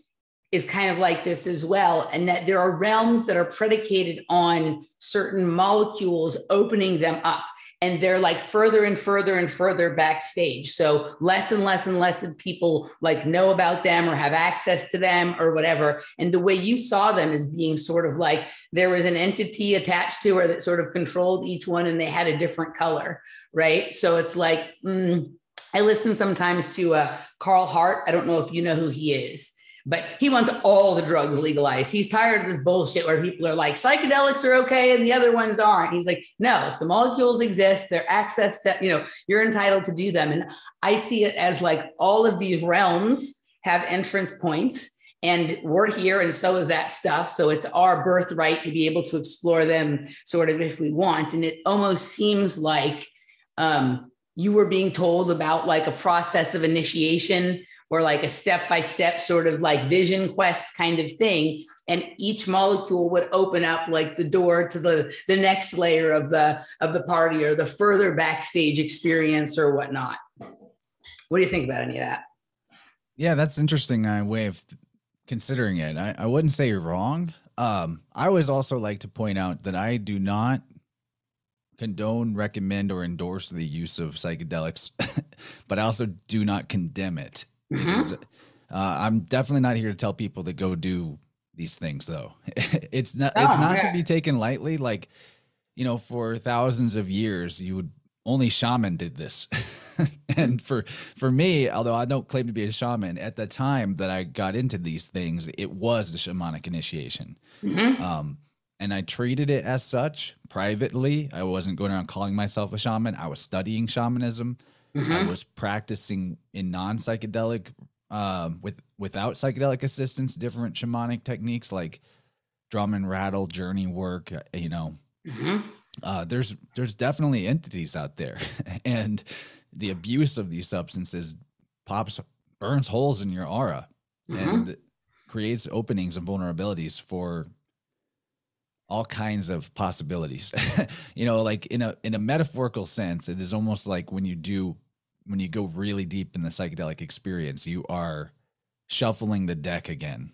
Speaker 1: is kind of like this as well. And that there are realms that are predicated on certain molecules opening them up. And they're like further and further and further backstage. So less and less and less of people like know about them or have access to them or whatever. And the way you saw them as being sort of like there was an entity attached to her that sort of controlled each one and they had a different color, right? So it's like, I listen sometimes to Carl Hart. I don't know if you know who he is. But he wants all the drugs legalized. He's tired of this bullshit where people are like, psychedelics are okay and the other ones aren't. He's like, no, if the molecules exist, they're access to, you're entitled to do them. And I see it as like all of these realms have entrance points and we're here and so is that stuff. So it's our birthright to be able to explore them sort of if we want. And it almost seems like you were being told about like a process of initiation or like a step-by-step sort of like vision quest kind of thing. And each molecule would open up like the door to the next layer of the party or the further backstage experience or whatnot. What do you think about any of that?
Speaker 2: Yeah, that's an interesting way of considering it. I wouldn't say you're wrong. I always also like to point out that I do not condone, recommend, or endorse the use of psychedelics, but I also do not condemn it. Because I'm definitely not here to tell people to go do these things, though. It's not to be taken lightly. Like, for thousands of years, only shaman did this. And for me, although I don't claim to be a shaman, at the time that I got into these things, it was the shamanic initiation. And I treated it as such privately. I wasn't going around calling myself a shaman. I was studying shamanism. I was practicing in non-psychedelic, without psychedelic assistance, different shamanic techniques like drum and rattle, journey work. There's definitely entities out there, and the abuse of these substances burns holes in your aura, and creates openings and vulnerabilities for all kinds of possibilities. Like in a metaphorical sense, it is almost like when you go really deep in the psychedelic experience, you are shuffling the deck again.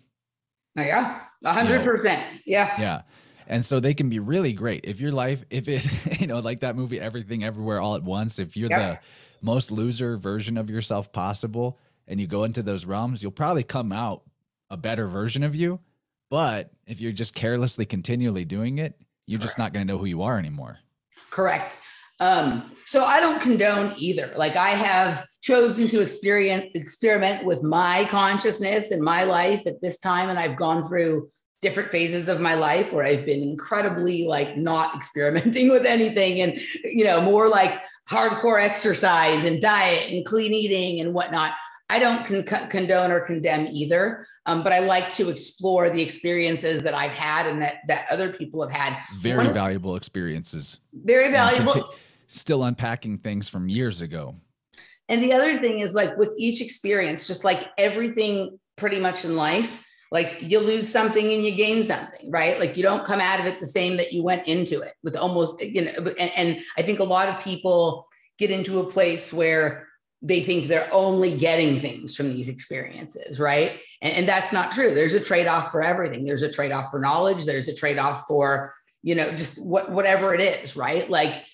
Speaker 1: Yeah, 100%. Yeah.
Speaker 2: Yeah. And so they can be really great. If your life, if it, like that movie, Everything Everywhere All at Once, if you're the most loser version of yourself possible and you go into those realms, you'll probably come out a better version of you. But if you're just carelessly continually doing it, you're just not going to know who you are anymore.
Speaker 1: Correct. So I don't condone either. Like, I have chosen to experiment with my consciousness and my life at this time. And I've gone through different phases of my life where I've been incredibly like not experimenting with anything and, more like hardcore exercise and diet and clean eating and whatnot. I don't condone or condemn either, but I like to explore the experiences that I've had and that other people have had.
Speaker 2: Very valuable experiences.
Speaker 1: Very valuable.
Speaker 2: Still unpacking things from years ago.
Speaker 1: And the other thing is, like, with each experience, just like everything pretty much in life, like you lose something and you gain something, right? Like you don't come out of it the same that you went into it with almost, and I think a lot of people get into a place where they think they're only getting things from these experiences, right? And that's not true. There's a trade-off for everything. There's a trade-off for knowledge. There's a trade-off for, just whatever it is, right? Like,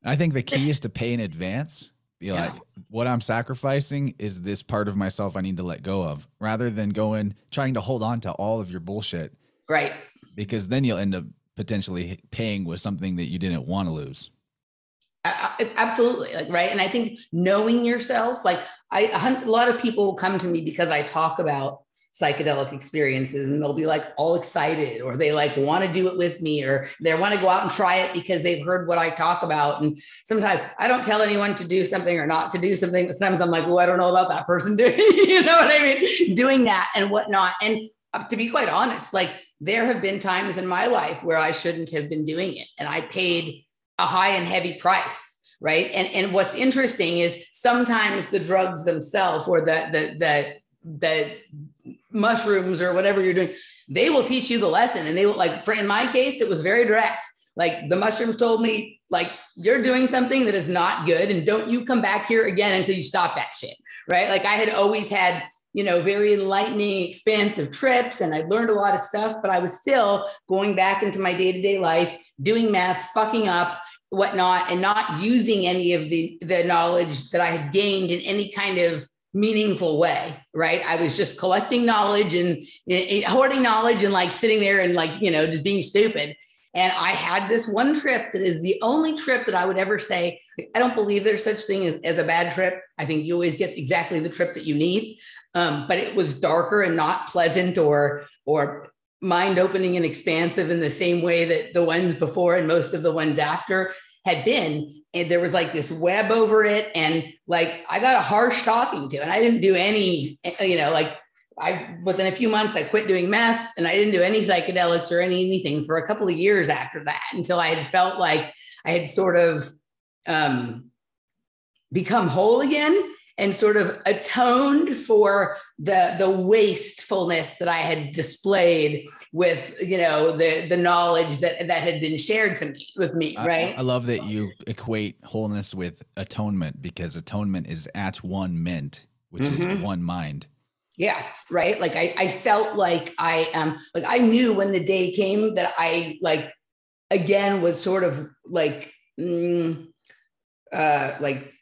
Speaker 2: I think the key is to pay in advance. Be like, what I'm sacrificing is this part of myself I need to let go of, rather than trying to hold on to all of your bullshit.
Speaker 1: Right.
Speaker 2: Because then you'll end up potentially paying with something that you didn't want to lose.
Speaker 1: Absolutely. Like, right. And I think knowing yourself, like a lot of people come to me because I talk about, psychedelic experiences, and they'll be like all excited, or they like want to do it with me, or they want to go out and try it because they've heard what I talk about. And sometimes I don't tell anyone to do something or not to do something, but sometimes I'm like, oh, I don't know about that person doing, you know what I mean? Doing that and whatnot. And to be quite honest, like there have been times in my life where I shouldn't have been doing it, and I paid a high and heavy price. Right. And what's interesting is sometimes the drugs themselves, or the mushrooms or whatever you're doing, they will teach you the lesson. And they will, like, in my case, it was very direct. Like the mushrooms told me, like, you're doing something that is not good, and don't you come back here again until you stop that shit. Right. Like I had always had, you know, very enlightening, expansive trips, and I learned a lot of stuff, but I was still going back into my day-to-day life, doing meth, fucking up, whatnot, and not using any of the knowledge that I had gained in any kind of meaningful way, right? I was just collecting knowledge and hoarding knowledge and like sitting there and like, you know, just being stupid. And I had this one trip that is the only trip that I would ever say, I don't believe there's such thing as a bad trip. I think you always get exactly the trip that you need. But it was darker and not pleasant or mind-opening and expansive in the same way that the ones before and most of the ones after had been. And there was like this web over it. And like, I got a harsh talking to, and I didn't do any, you know, like within a few months, I quit doing meth, and I didn't do any psychedelics or anything for a couple of years after that, until I had felt like I had sort of become whole again, and sort of atoned for the wastefulness that I had displayed with, you know, the knowledge that had been shared with me, right?
Speaker 2: I love that you equate wholeness with atonement, because atonement is at one mint, which is one mind.
Speaker 1: Yeah, right. Like I felt like I knew when the day came that I like again was sort of like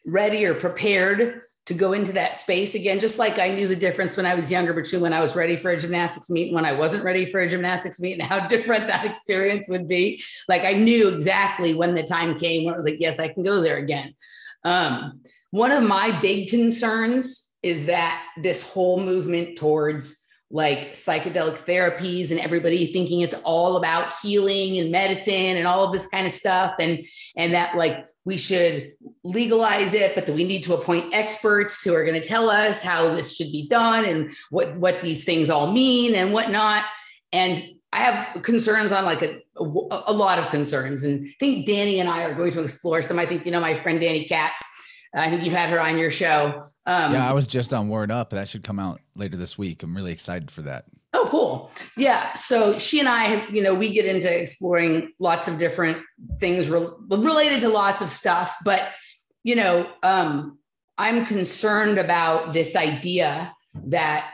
Speaker 1: ready or prepared to go into that space again, just like I knew the difference when I was younger between when I was ready for a gymnastics meet and when I wasn't ready for a gymnastics meet, and how different that experience would be. Like I knew exactly when the time came when it was like, yes, I can go there again. One of my big concerns is that this whole movement towards like psychedelic therapies and everybody thinking it's all about healing and medicine and all of this kind of stuff. And that like we should legalize it, but that we need to appoint experts who are going to tell us how this should be done and what these things all mean and whatnot. And I have concerns on like a lot of concerns. And I think Danny and I are going to explore some. I think, you know, my friend Danny Katz, I think you've had her on your show.
Speaker 2: Yeah, I was just on Word Up. That should come out later this week. I'm really excited for that.
Speaker 1: Oh, cool. Yeah. So she and I, you know, we get into exploring lots of different things related to lots of stuff. But, you know, I'm concerned about this idea that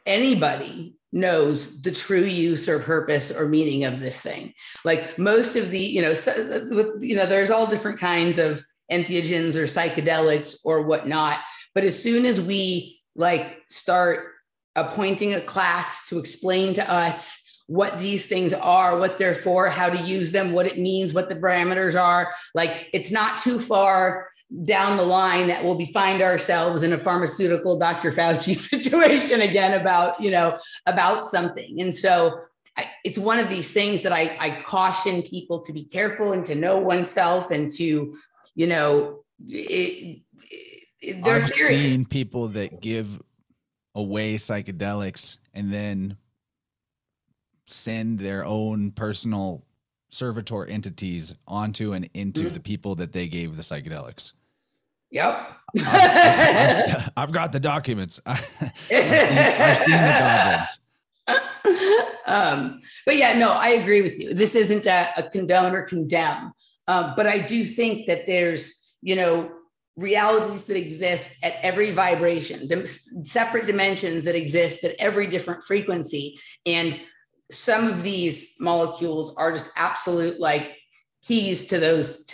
Speaker 1: anybody knows the true use or purpose or meaning of this thing. Like most of the, you know, there's all different kinds of entheogens or psychedelics or whatnot. But as soon as we like start appointing a class to explain to us what these things are, what they're for, how to use them, what it means, what the parameters are, like it's not too far down the line that we'll find ourselves in a pharmaceutical Dr. Fauci situation again about, you know, about something. And so it's one of these things that I caution people to be careful and to know oneself and to, you know, they're
Speaker 2: I've
Speaker 1: serious.
Speaker 2: seen people that give away psychedelics and then send their own personal servitor entities onto and into the people that they gave the psychedelics.
Speaker 1: Yep.
Speaker 2: I've got the documents. I've seen the goblins.
Speaker 1: But yeah, no, I agree with you. This isn't a condone or condemn. But I do think that there's, you know, realities that exist at every vibration, separate dimensions that exist at every different frequency. And some of these molecules are just absolute like keys to those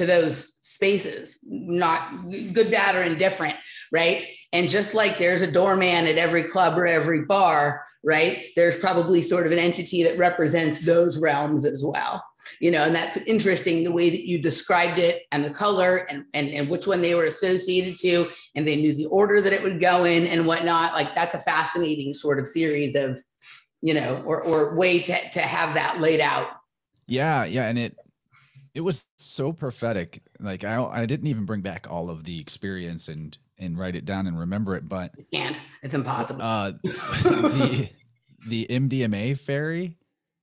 Speaker 1: spaces, not good, bad, or indifferent, right? And just like there's a doorman at every club or every bar, right? There's probably sort of an entity that represents those realms as well. And that's interesting, the way that you described it and the color and which one they were associated to, and they knew the order that it would go in and whatnot. Like, that's a fascinating sort of series of, or way to have that laid out.
Speaker 2: Yeah. And it was so prophetic. Like, I didn't even bring back all of the experience and write it down and remember it, but
Speaker 1: you can't. It's impossible.
Speaker 2: The MDMA fairy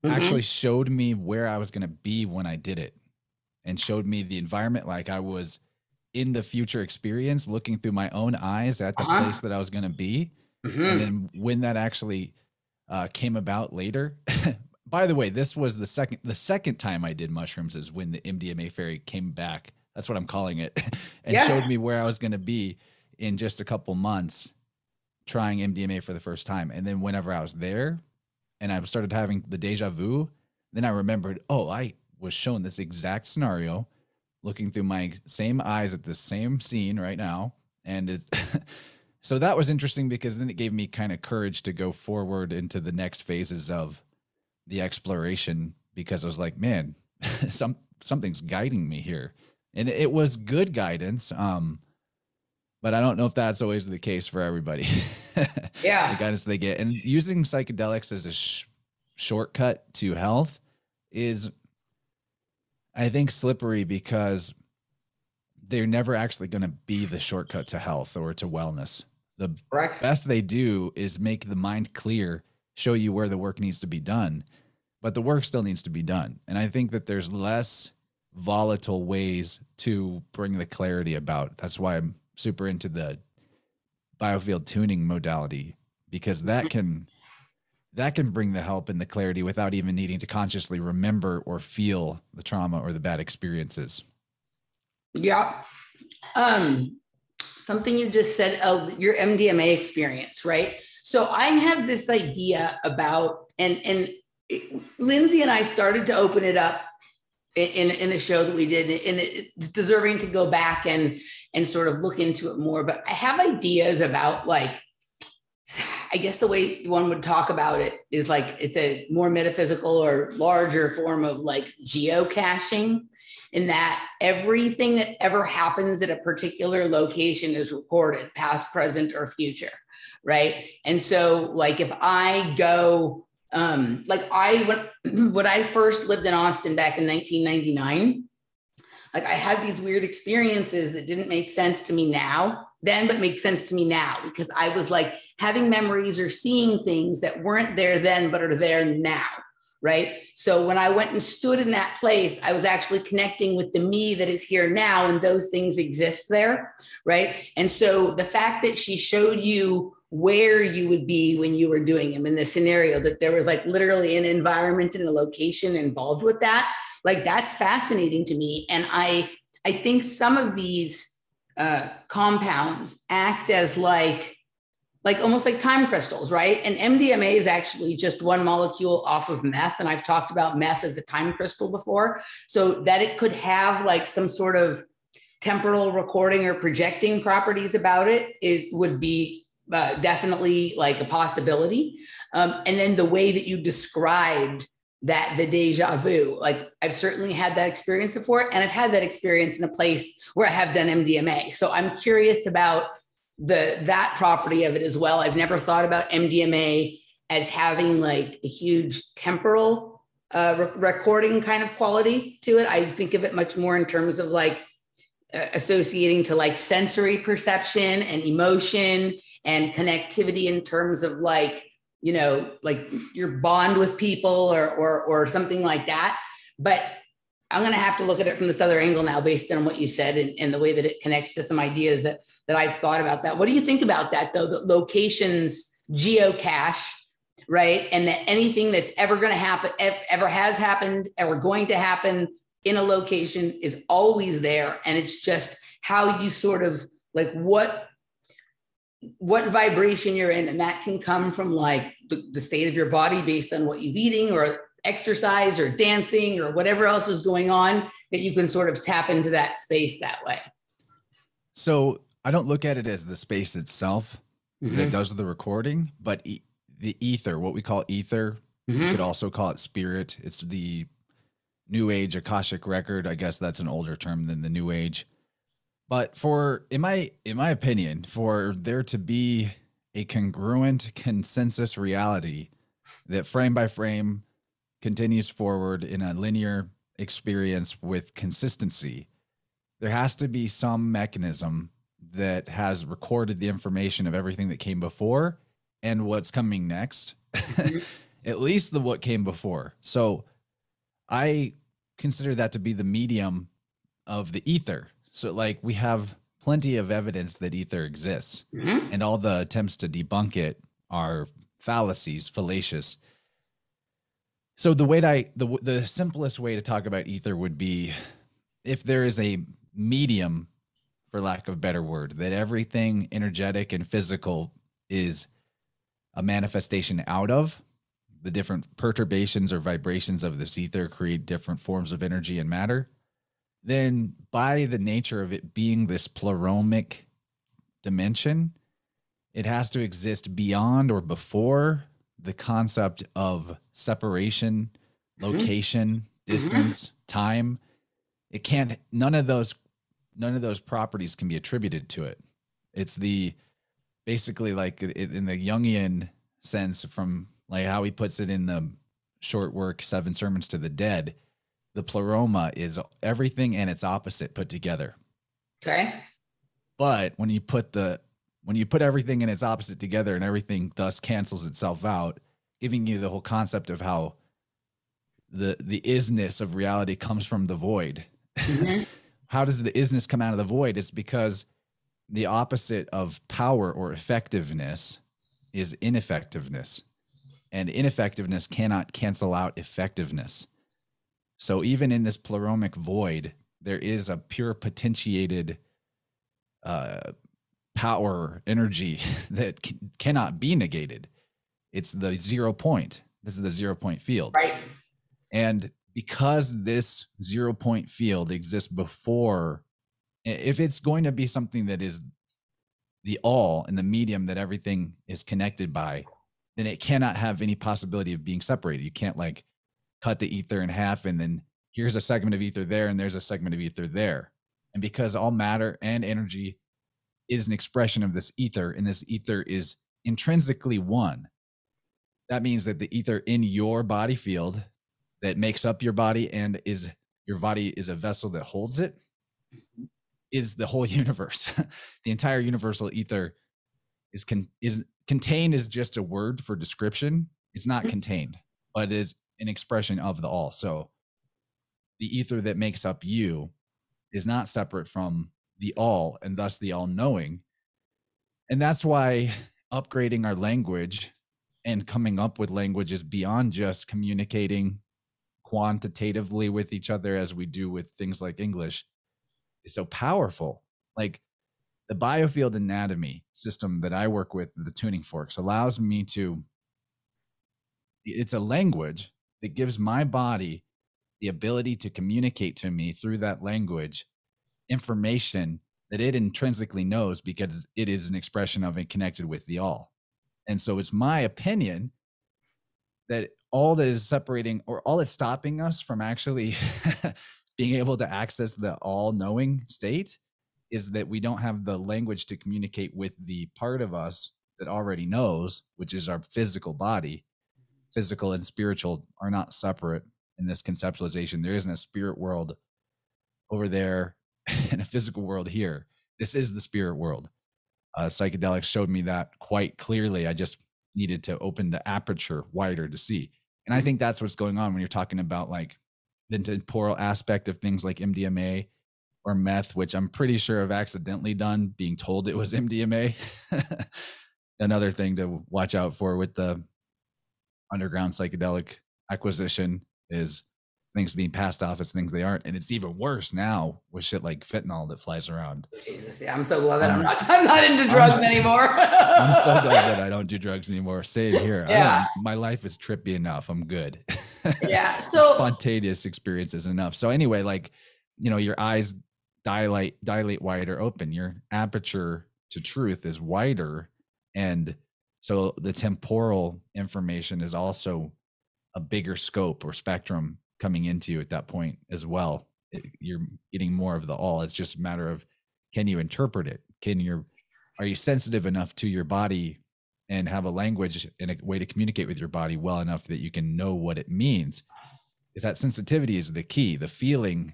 Speaker 2: actually showed me where I was going to be when I did it, and showed me the environment. Like, I was in the future experience, looking through my own eyes at the place that I was going to be. And then when that actually came about later, by the way, this was the second time I did mushrooms, is when the MDMA fairy came back. That's what I'm calling it. And showed me where I was going to be in just a couple months trying MDMA for the first time. And then whenever I was there and I started having the deja vu, then I remembered, oh, I was shown this exact scenario, looking through my same eyes at the same scene right now. And it, so that was interesting, because then it gave me kind of courage to go forward into the next phases of the exploration, because I was like, man, something's guiding me here. And it was good guidance. But I don't know if that's always the case for everybody.
Speaker 1: Yeah.
Speaker 2: The guidance they get. And using psychedelics as a shortcut to health is, I think, slippery, because they're never actually going to be the shortcut to health or to wellness. The best they do is make the mind clear, show you where the work needs to be done, but the work still needs to be done. And I think that there's less volatile ways to bring the clarity about. That's why I'm super into the Biofield tuning modality, because that can bring the help and the clarity without even needing to consciously remember or feel the trauma or the bad experiences.
Speaker 1: Yeah. Something you just said, your MDMA experience, right? So I have this idea about, and Lindsay and I started to open it up in a show that we did, and it's deserving to go back and sort of look into it more. But I have ideas about, like, I guess the way one would talk about it is like, it's a more metaphysical or larger form of like geocaching, in that everything that ever happens at a particular location is recorded, past, present, or future, right? And so, like, if I go, when I first lived in Austin back in 1999, like, I had these weird experiences that didn't make sense to me then, but make sense to me now, because I was like having memories or seeing things that weren't there then, but are there now. Right. So when I went and stood in that place, I was actually connecting with the me that is here now, and those things exist there. Right. And so the fact that she showed you where you would be when you were doing them in the scenario, that there was like literally an environment and a location involved with that, like, that's fascinating to me. And I think some of these compounds act as like almost like time crystals, right? And MDMA is actually just one molecule off of meth. And I've talked about meth as a time crystal before, so that it could have like some sort of temporal recording or projecting properties about it would be definitely like a possibility. And then the way that you described that, the deja vu, like, I've certainly had that experience before, and I've had that experience in a place where I have done MDMA. So I'm curious about that property of it as well. I've never thought about MDMA as having like a huge temporal recording kind of quality to it. I think of it much more in terms of like associating to like sensory perception and emotion and connectivity, in terms of like, like your bond with people or something like that. But I'm going to have to look at it from this other angle now, based on what you said and the way that it connects to some ideas that I've thought about that. What do you think about that, though? That locations geocache, right? And that anything that's ever going to happen, ever has happened, ever going to happen in a location is always there. And it's just how you sort of like what vibration you're in. And that can come from like the state of your body based on what you've eating or exercise or dancing or whatever else is going on, that you can sort of tap into that space that way.
Speaker 2: So I don't look at it as the space itself that does the recording, but the ether, what we call ether, you could also call it spirit. It's the New Age Akashic record. I guess that's an older term than the New Age. But for, in my opinion, for there to be a congruent consensus reality that frame by frame continues forward in a linear experience with consistency, there has to be some mechanism that has recorded the information of everything that came before and what's coming next. At least the what came before. So I consider that to be the medium of the ether. So like we have plenty of evidence that ether exists, and all the attempts to debunk it are fallacies, fallacious. So the way the simplest way to talk about ether would be if there is a medium, for lack of a better word, that everything energetic and physical is a manifestation out of. The different perturbations or vibrations of this ether create different forms of energy and matter. Then by the nature of it being this pleromic dimension, it has to exist beyond or before the concept of separation, location, distance, time. It can't, none of those properties can be attributed to it. It's the, basically like in the Jungian sense, from like how he puts it in the short work, 7 Sermons to the Dead, the pleroma is everything and its opposite put together.
Speaker 1: Okay.
Speaker 2: But when you put everything and its opposite together and everything thus cancels itself out, giving you the whole concept of how the isness of reality comes from the void. How does the isness come out of the void? It's because the opposite of power or effectiveness is ineffectiveness, and ineffectiveness cannot cancel out effectiveness. So even in this pleromic void, there is a pure potentiated power, energy that cannot be negated. It's the 0 point. This is the 0 point field.
Speaker 1: Right.
Speaker 2: And because this 0 point field exists before, if it's going to be something that is the all and the medium that everything is connected by, then it cannot have any possibility of being separated. You can't like cut the ether in half and then here's a segment of ether there and there's a segment of ether there. And because all matter and energy is an expression of this ether, and this ether is intrinsically one, that means that the ether in your body field that makes up your body and is your body is a vessel that holds it, is the whole universe. The entire universal ether is contained is just a word for description. It's not contained, but it is an expression of the all. So the ether that makes up you is not separate from the all, and thus the all-knowing. And that's why upgrading our language and coming up with languages beyond just communicating quantitatively with each other as we do with things like English is so powerful. Like the Biofield anatomy system that I work with, the tuning forks, allows me to, it's a language that gives my body the ability to communicate to me through that language information that it intrinsically knows because it is an expression of it connected with the all. And so it's my opinion that all that is separating or all that's stopping us from actually being able to access the all-knowing state is that we don't have the language to communicate with the part of us that already knows, which is our physical body. Physical and spiritual are not separate in this conceptualization. There isn't a spirit world over there and a physical world here. This is the spirit world. Psychedelics showed me that quite clearly. I just needed to open the aperture wider to see. And I think that's what's going on when you're talking about like the temporal aspect of things like MDMA or meth, which I'm pretty sure I've accidentally done, being told it was MDMA. Another thing to watch out for with the underground psychedelic acquisition is things being passed off as things they aren't. And it's even worse now with shit like fentanyl that flies around.
Speaker 1: Jesus, yeah, I'm so glad that I'm not into drugs anymore.
Speaker 2: I'm so glad that I don't do drugs anymore. Same here.
Speaker 1: Yeah.
Speaker 2: My life is trippy enough. I'm good.
Speaker 1: Yeah. So
Speaker 2: spontaneous experience is enough. So anyway, like, you know, your eyes dilate wider open. Your aperture to truth is wider. And so the temporal information is also a bigger scope or spectrum coming into you at that point as well. You're getting more of the all. It's just a matter of, can you interpret it? Are you sensitive enough to your body and have a language and a way to communicate with your body well enough that you can know what it means? Is that sensitivity is the key, the feeling,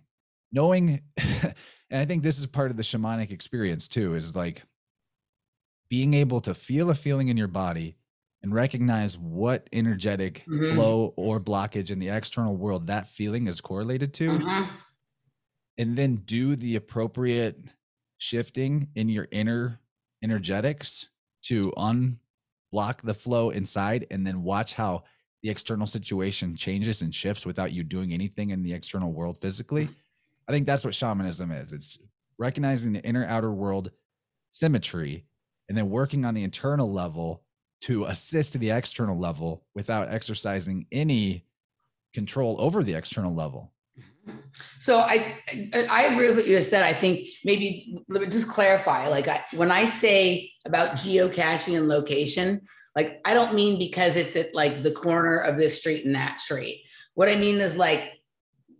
Speaker 2: knowing. And I think this is part of the shamanic experience too, is like being able to feel a feeling in your body and recognize what energetic flow or blockage in the external world that feeling is correlated to, and then do the appropriate shifting in your inner energetics to unblock the flow inside, and then watch how the external situation changes and shifts without you doing anything in the external world physically. I think that's what shamanism is. It's recognizing the inner outer world symmetry and then working on the internal level to assist the external level without exercising any control over the external level.
Speaker 1: So I agree with what you just said. I think maybe let me just clarify. Like when I say about geocaching and location, like I don't mean because it's at like the corner of this street and that street. What I mean is like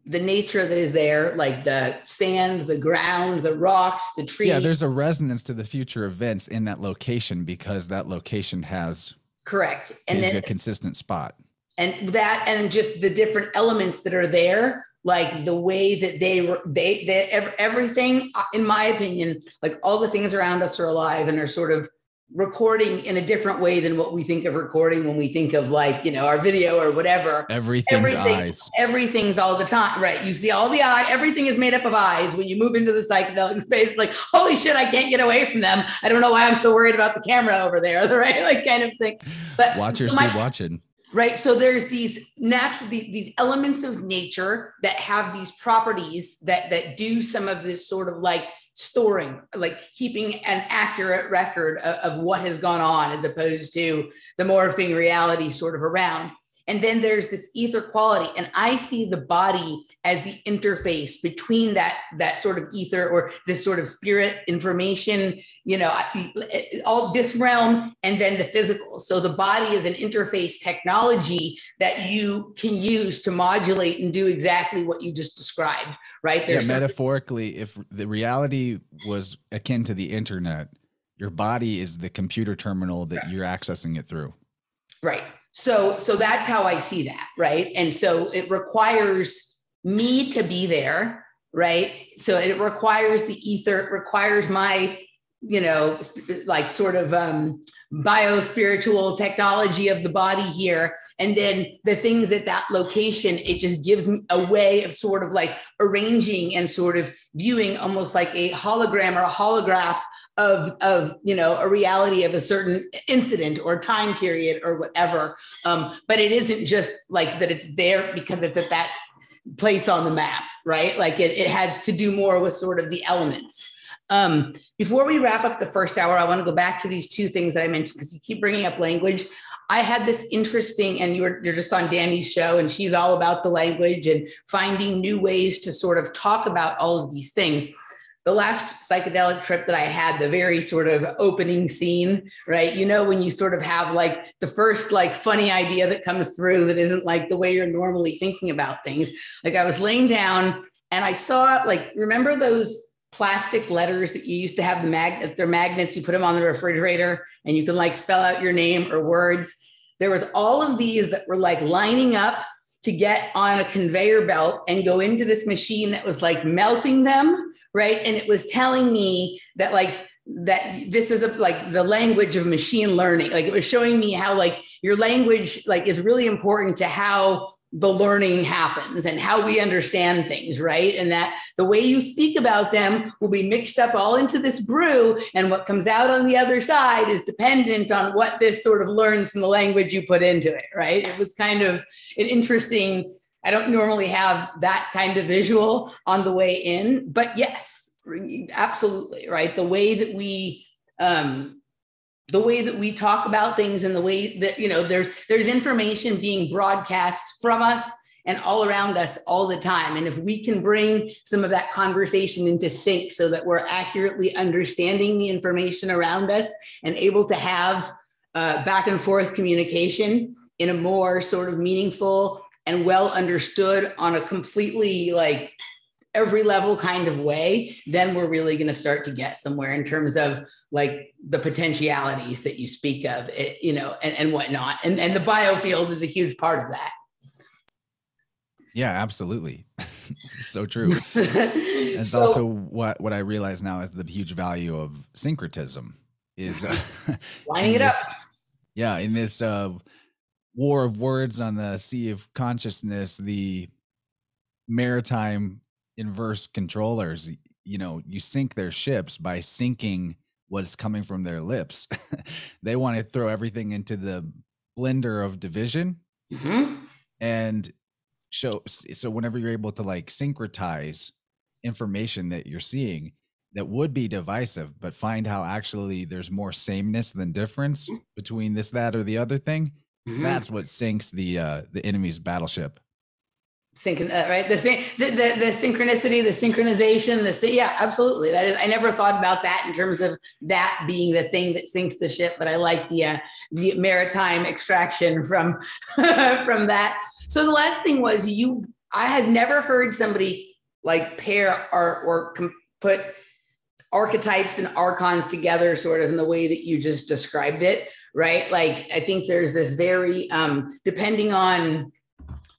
Speaker 1: the nature that is there, like the sand, the ground, the rocks, the trees.
Speaker 2: Yeah, there's a resonance to the future events in that location because that location has
Speaker 1: correct and then
Speaker 2: a consistent spot.
Speaker 1: And just the different elements that are there, like the way that everything, in my opinion, like all the things around us are alive and are sort of recording in a different way than what we think of recording when we think of like, you know, our video or whatever.
Speaker 2: Everything's eyes.
Speaker 1: Everything's all the time, right? You see all the eye, everything is made up of eyes. When you move into the psychedelic space, like, holy shit, I can't get away from them. I don't know why I'm so worried about the camera over there, right? Like kind of thing. But
Speaker 2: watchers be watching.
Speaker 1: Right. So there's these these elements of nature that have these properties that do some of this sort of like storing, like keeping an accurate record of what has gone on as opposed to the morphing reality sort of around. And then there's this ether quality. And I see the body as the interface between that sort of ether or this sort of spirit information, you know, all this realm and then the physical. So the body is an interface technology that you can use to modulate and do exactly what you just described, right?
Speaker 2: There's metaphorically, if the reality was akin to the internet, your body is the computer terminal that you're accessing it through.
Speaker 1: Right. So that's how I see that, right? And so it requires me to be there, right? So it requires the ether, it requires my, you know, like sort of bio-spiritual technology of the body here. And then the things at that location, it just gives me a way of sort of like arranging and sort of viewing almost like a hologram or a holograph of you know, a reality of a certain incident or time period or whatever. But it isn't just like that it's there because it's at that place on the map, right? Like it has to do more with sort of the elements. Before we wrap up the first hour, I want to go back to these two things that I mentioned because you keep bringing up language. I had this interesting, and you're just on Danny's show, and she's all about the language and finding new ways to sort of talk about all of these things. The last psychedelic trip that I had, the very sort of opening scene, right? You know, when you sort of have like the first like funny idea that comes through that isn't like the way you're normally thinking about things. Like I was laying down and I saw like, remember those plastic letters that you used to have they're magnets, you put them on the refrigerator and you can like spell out your name or words. There was all of these that were like lining up to get on a conveyor belt and go into this machine that was like melting them. Right. And it was telling me that like that this is like the language of machine learning. Like it was showing me how like your language like is really important to how the learning happens and how we understand things. Right. And that the way you speak about them will be mixed up all into this brew. And what comes out on the other side is dependent on what this sort of learns from the language you put into it. Right. It was kind of an interesting. I don't normally have that kind of visual on the way in, but yes, absolutely, right? The way that we talk about things and the way that, you know, there's information being broadcast from us and all around us all the time. And if we can bring some of that conversation into sync so that we're accurately understanding the information around us and able to have back and forth communication in a more sort of meaningful and well understood on a completely like every level kind of way, then we're really going to start to get somewhere in terms of like the potentialities that you speak of, and whatnot. And the biofield is a huge part of that.
Speaker 2: Yeah, absolutely. So true. It's also what I realize now is the huge value of syncretism is
Speaker 1: lining it up.
Speaker 2: Yeah, in this war of words on the sea of consciousness, the maritime inverse controllers, you sink their ships by syncing what's coming from their lips. They want to throw everything into the blender of division. And so whenever you're able to like syncretize information that you're seeing that would be divisive, but find how actually there's more sameness than difference between this, that, or the other thing, that's what sinks the enemy's battleship.
Speaker 1: Right? The synchronicity, the synchronization, yeah, absolutely. That is, I never thought about that in terms of that being the thing that sinks the ship, but I like the maritime extraction from that. So the last thing was I had never heard somebody like pair or put archetypes and archons together sort of in the way that you just described it, right? Like, I think there's this very, depending on,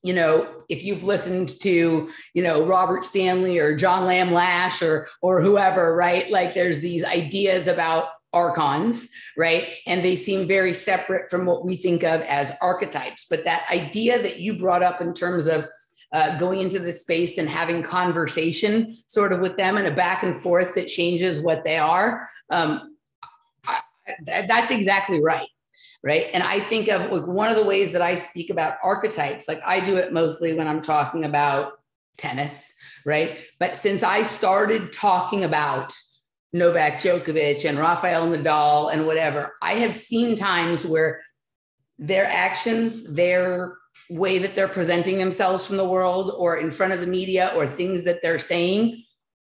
Speaker 1: if you've listened to, Robert Stanley or John Lamb Lash or whoever, right? Like there's these ideas about archons, right? And they seem very separate from what we think of as archetypes. But that idea that you brought up in terms of going into this space and having conversation sort of with them and a back and forth that changes what they are, that's exactly right. Right. And I think of like one of the ways that I speak about archetypes, like I do it mostly when I'm talking about tennis. Right. But since I started talking about Novak Djokovic and Rafael Nadal and whatever, I have seen times where their actions, their way that they're presenting themselves from the world or in front of the media or things that they're saying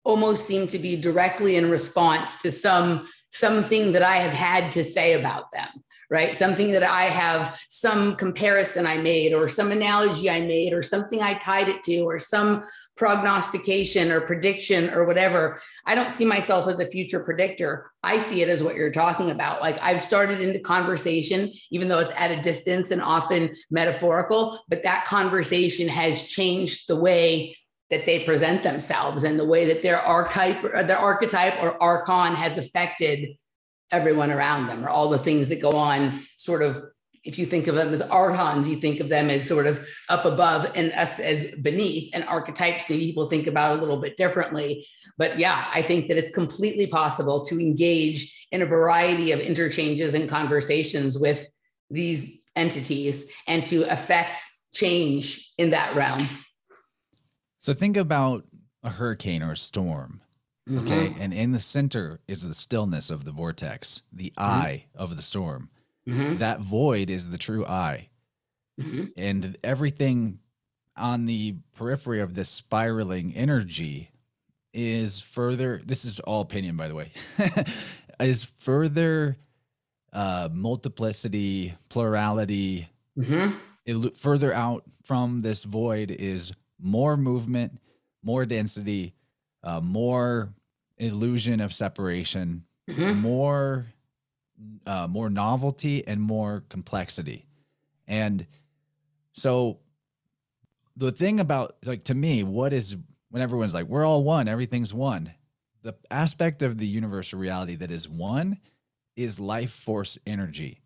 Speaker 1: almost seem to be directly in response to something that I have had to say about them. Right? Something that I have, some comparison I made, or some analogy I made, or something I tied it to, or some prognostication or prediction or whatever. I don't see myself as a future predictor. I see it as what you're talking about. Like I've started into conversation, even though it's at a distance and often metaphorical, but that conversation has changed the way that they present themselves and the way that their archetype or archon has affected everyone around them, or all the things that go on sort of, if you think of them as archons, you think of them as sort of up above and us as beneath, and archetypes, maybe people think about a little bit differently. But yeah, I think that it's completely possible to engage in a variety of interchanges and conversations with these entities and to affect change in that realm.
Speaker 2: So think about a hurricane or a storm. Okay. And in the center is the stillness of the vortex, the eye of the storm. That void is the true eye. And everything on the periphery of this spiraling energy is further, this is all opinion, by the way, is further multiplicity, plurality. Further out from this void is more movement, more density, more illusion of separation, more novelty, and more complexity. And so the thing about, like, to me, what is, when everyone's like, we're all one, everything's one, the aspect of the universal reality that is one is life force energy,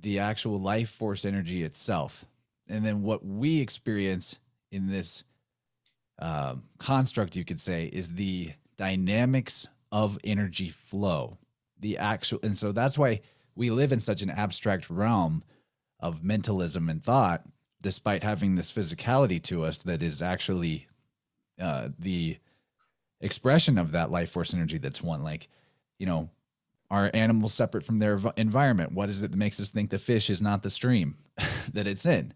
Speaker 2: the actual life force energy itself. And then what we experience in this construct, you could say, is the dynamics of energy flow, the actual. And so that's why we live in such an abstract realm of mentalism and thought, despite having this physicality to us that is actually the expression of that life force energy that's one. Like, are animals separate from their environment? What is it that makes us think the fish is not the stream that it's in?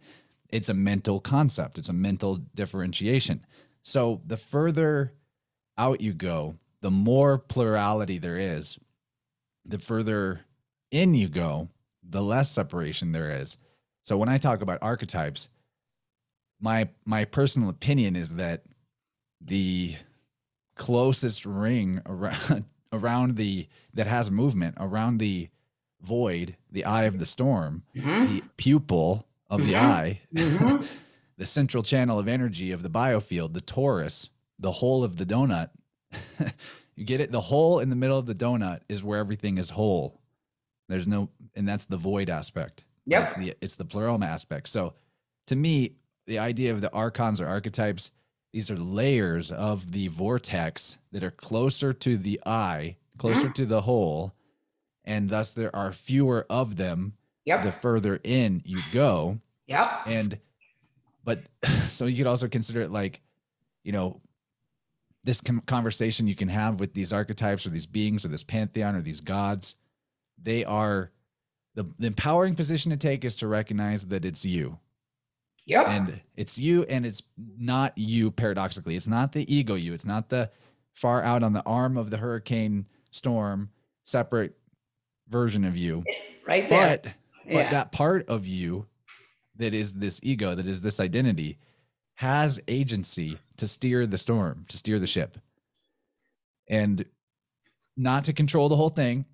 Speaker 2: It's a mental concept. It's a mental differentiation. So the further out you go, the more plurality there is. The further in you go, the less separation there is. So when I talk about archetypes, my personal opinion is that the closest ring around the that has movement around the void, the eye of the storm, the pupil of the eye, the central channel of energy of the biofield, the torus, the hole of the donut. You get it? The hole in the middle of the donut is where everything is whole. There's no, and that's the void aspect.
Speaker 1: Yep.
Speaker 2: It's the pleroma aspect. So to me, the idea of the archons or archetypes, these are layers of the vortex that are closer to the eye, closer to the whole, and thus there are fewer of them the further in you go. But so you could also consider it like, you know, this conversation you can have with these archetypes or these beings or this pantheon or these gods. They are the empowering position to take is to recognize that it's you. And it's you, and it's not you paradoxically. It's not the ego you. It's not the far out on the arm of the hurricane storm, separate version of you.
Speaker 1: Right there.
Speaker 2: But that part of you that is this ego, that is this identity, has agency to steer the storm, to steer the ship. And not to control the whole thing.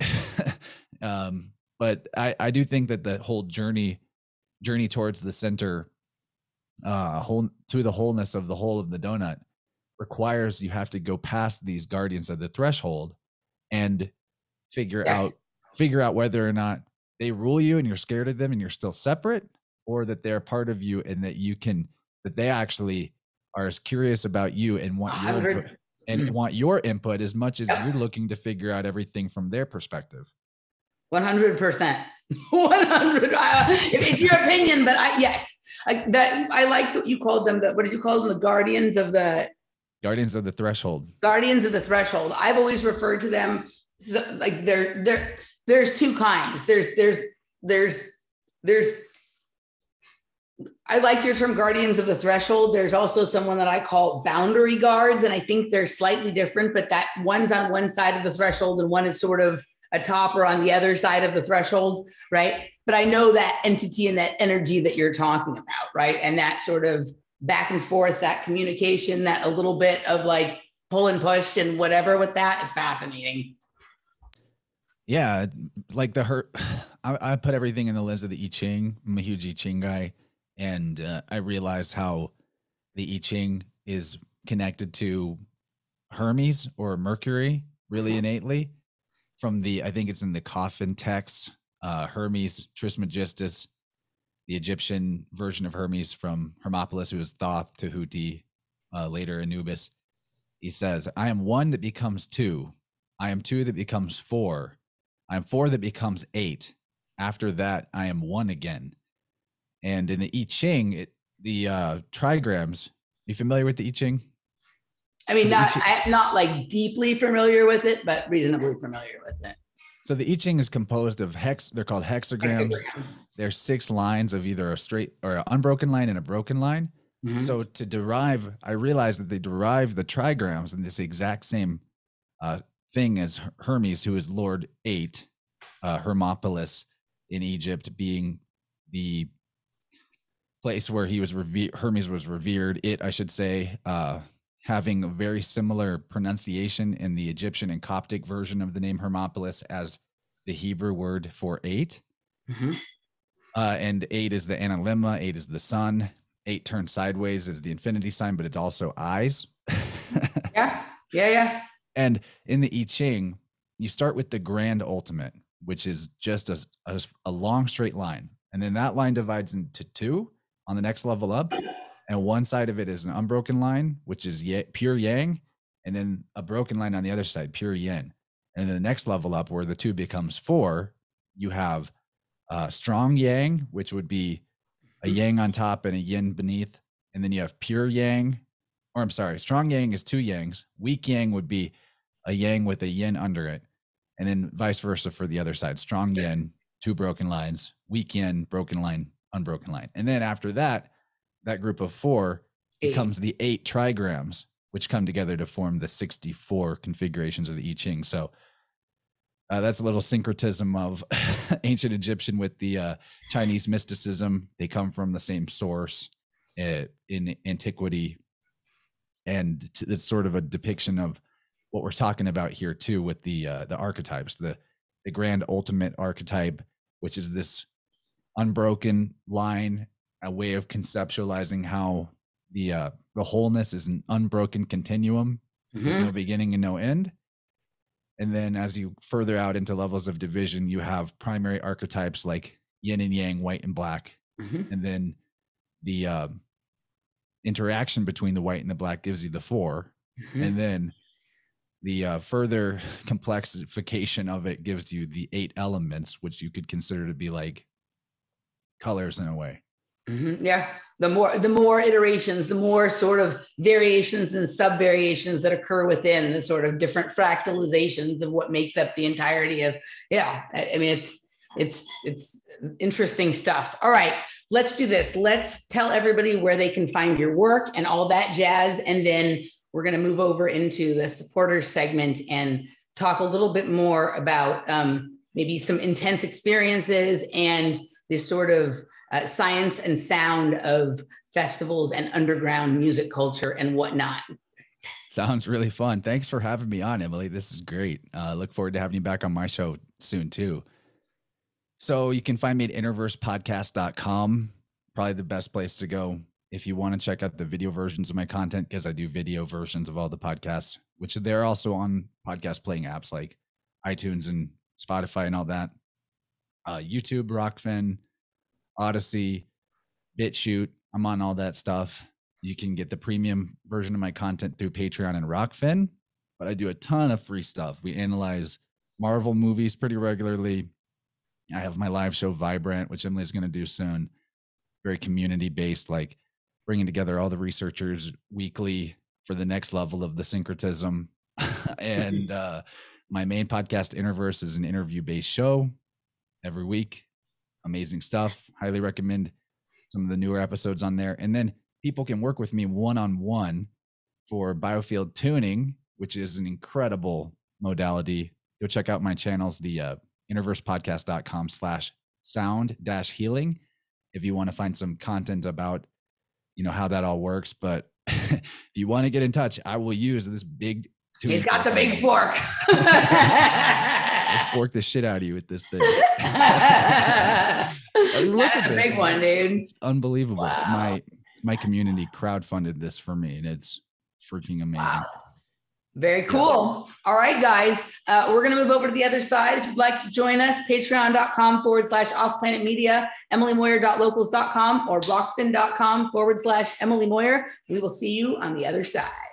Speaker 2: But I do think that the whole journey towards the center, to the wholeness of the whole of the donut, requires you have to go past these guardians of the threshold and figure out whether or not they rule you and you're scared of them and you're still separate, or that they're part of you and that they actually are as curious about you and want your input as much as you're looking to figure out everything from their perspective.
Speaker 1: 100%. 100. It's your opinion, but yes. I like that you called them what did you call them? The guardians of the
Speaker 2: threshold.
Speaker 1: Guardians of the threshold. I've always referred to them like there's two kinds. There's I like your term guardians of the threshold. There's also someone that I call boundary guards, and I think they're slightly different, but that one's on one side of the threshold and one is sort of atop or on the other side of the threshold, right? But I know that entity and that energy that you're talking about, right? And that sort of back and forth, that communication, that a little bit of like pull and push and whatever with that is fascinating.
Speaker 2: Yeah, like I put everything in the lens of the I Ching. I'm a huge I Ching guy, and I realized how the I Ching is connected to Hermes or Mercury really innately. From I think it's in the coffin text, Hermes Trismegistus, the Egyptian version of Hermes from Hermopolis, who is Thoth, Tahuti, later Anubis. He says, I am one that becomes two. I am two that becomes four. I am four that becomes eight. After that, I am one again. And in the I Ching, the trigrams, you familiar with the I Ching?
Speaker 1: I mean, I'm not like deeply familiar with it, but reasonably familiar with it.
Speaker 2: So the I Ching is composed of they're called hexagrams. There's 6 lines of either a straight or an unbroken line and a broken line. So to derive, I realized that they derive the trigrams in this exact same thing as Hermes, who is Lord 8, Hermopolis in Egypt being the place where he was Hermes was revered. I should say, having a very similar pronunciation in the Egyptian and Coptic version of the name Hermopolis as the Hebrew word for 8. And 8 is the analemma, 8 is the sun, 8 turned sideways is the infinity sign, but it's also eyes.
Speaker 1: Yeah.
Speaker 2: And in the I Ching, you start with the grand ultimate, which is just a long straight line. And then that line divides into 2 on the next level up. And one side of it is an unbroken line, which is pure yang. And then a broken line on the other side, pure yin. And then the next level up where the 2 becomes 4, you have strong yang, which would be a yang on top and a yin beneath. And then you have pure yang, or I'm sorry, strong yang is 2 yangs. Weak yang would be a yang with a yin under it. And then vice versa for the other side. Strong yin, 2 broken lines, weak yin, broken line, unbroken line. And then after that group of 4 becomes the 8 trigrams, which come together to form the 64 configurations of the I Ching. So that's a little syncretism of ancient Egyptian with the Chinese mysticism. They come from the same source. in antiquity. And it's sort of a depiction of what we're talking about here too, with the archetypes, the grand ultimate archetype, which is this unbroken line, a way of conceptualizing how the wholeness is an unbroken continuum with no beginning and no end. And then as you further out into levels of division, you have primary archetypes like yin and yang, white and black. And then the interaction between the white and the black gives you the four. And then the further complexification of it gives you the 8 elements, which you could consider to be like colors in a way.
Speaker 1: Yeah. The more iterations, the more sort of variations and sub-variations that occur within the sort of different fractalizations of what makes up the entirety of, I mean, it's interesting stuff. All right, let's do this. Let's tell everybody where they can find your work and all that jazz. And then we're going to move over into the supporters segment and talk a little bit more about maybe some intense experiences and this sort of science and sound of festivals and underground music culture and whatnot.
Speaker 2: Sounds really fun. Thanks for having me on, Emily. This is great. Look forward to having you back on my show soon too. So you can find me at InnerVersePodcast.com, probably the best place to go if you want to check out the video versions of my content, because I do video versions of all the podcasts, which they're also on podcast playing apps like iTunes and Spotify and all that. YouTube, Rockfin, Odyssey, BitChute. I'm on all that stuff. You can get the premium version of my content through Patreon and Rockfin, but I do a ton of free stuff. We analyze Marvel movies pretty regularly. I have my live show Vibrant, which Emily's going to do soon. Very community-based, like bringing together all the researchers weekly for the next level of the syncretism. And my main podcast, InnerVerse, is an interview-based show every week. Amazing stuff. Highly recommend some of the newer episodes on there. And then people can work with me one-on-one for Biofield tuning, which is an incredible modality. Go check out my channels, the InnerVersePodcast.com/sound-healing, if you want to find some content about, how that all works. But if you want to get in touch, I will use this big tuning.
Speaker 1: He's got the big fork.
Speaker 2: I'll fork the shit out of you with this thing.
Speaker 1: Look at this. Big one, dude.
Speaker 2: It's unbelievable.
Speaker 1: Wow.
Speaker 2: My community crowdfunded this for me, and it's freaking amazing. Wow.
Speaker 1: Very cool. Yeah. All right, guys. We're going to move over to the other side. If you'd like to join us, patreon.com/offplanetmedia, emilymoyer.locals.com, or rockfin.com/Emily Moyer. We will see you on the other side.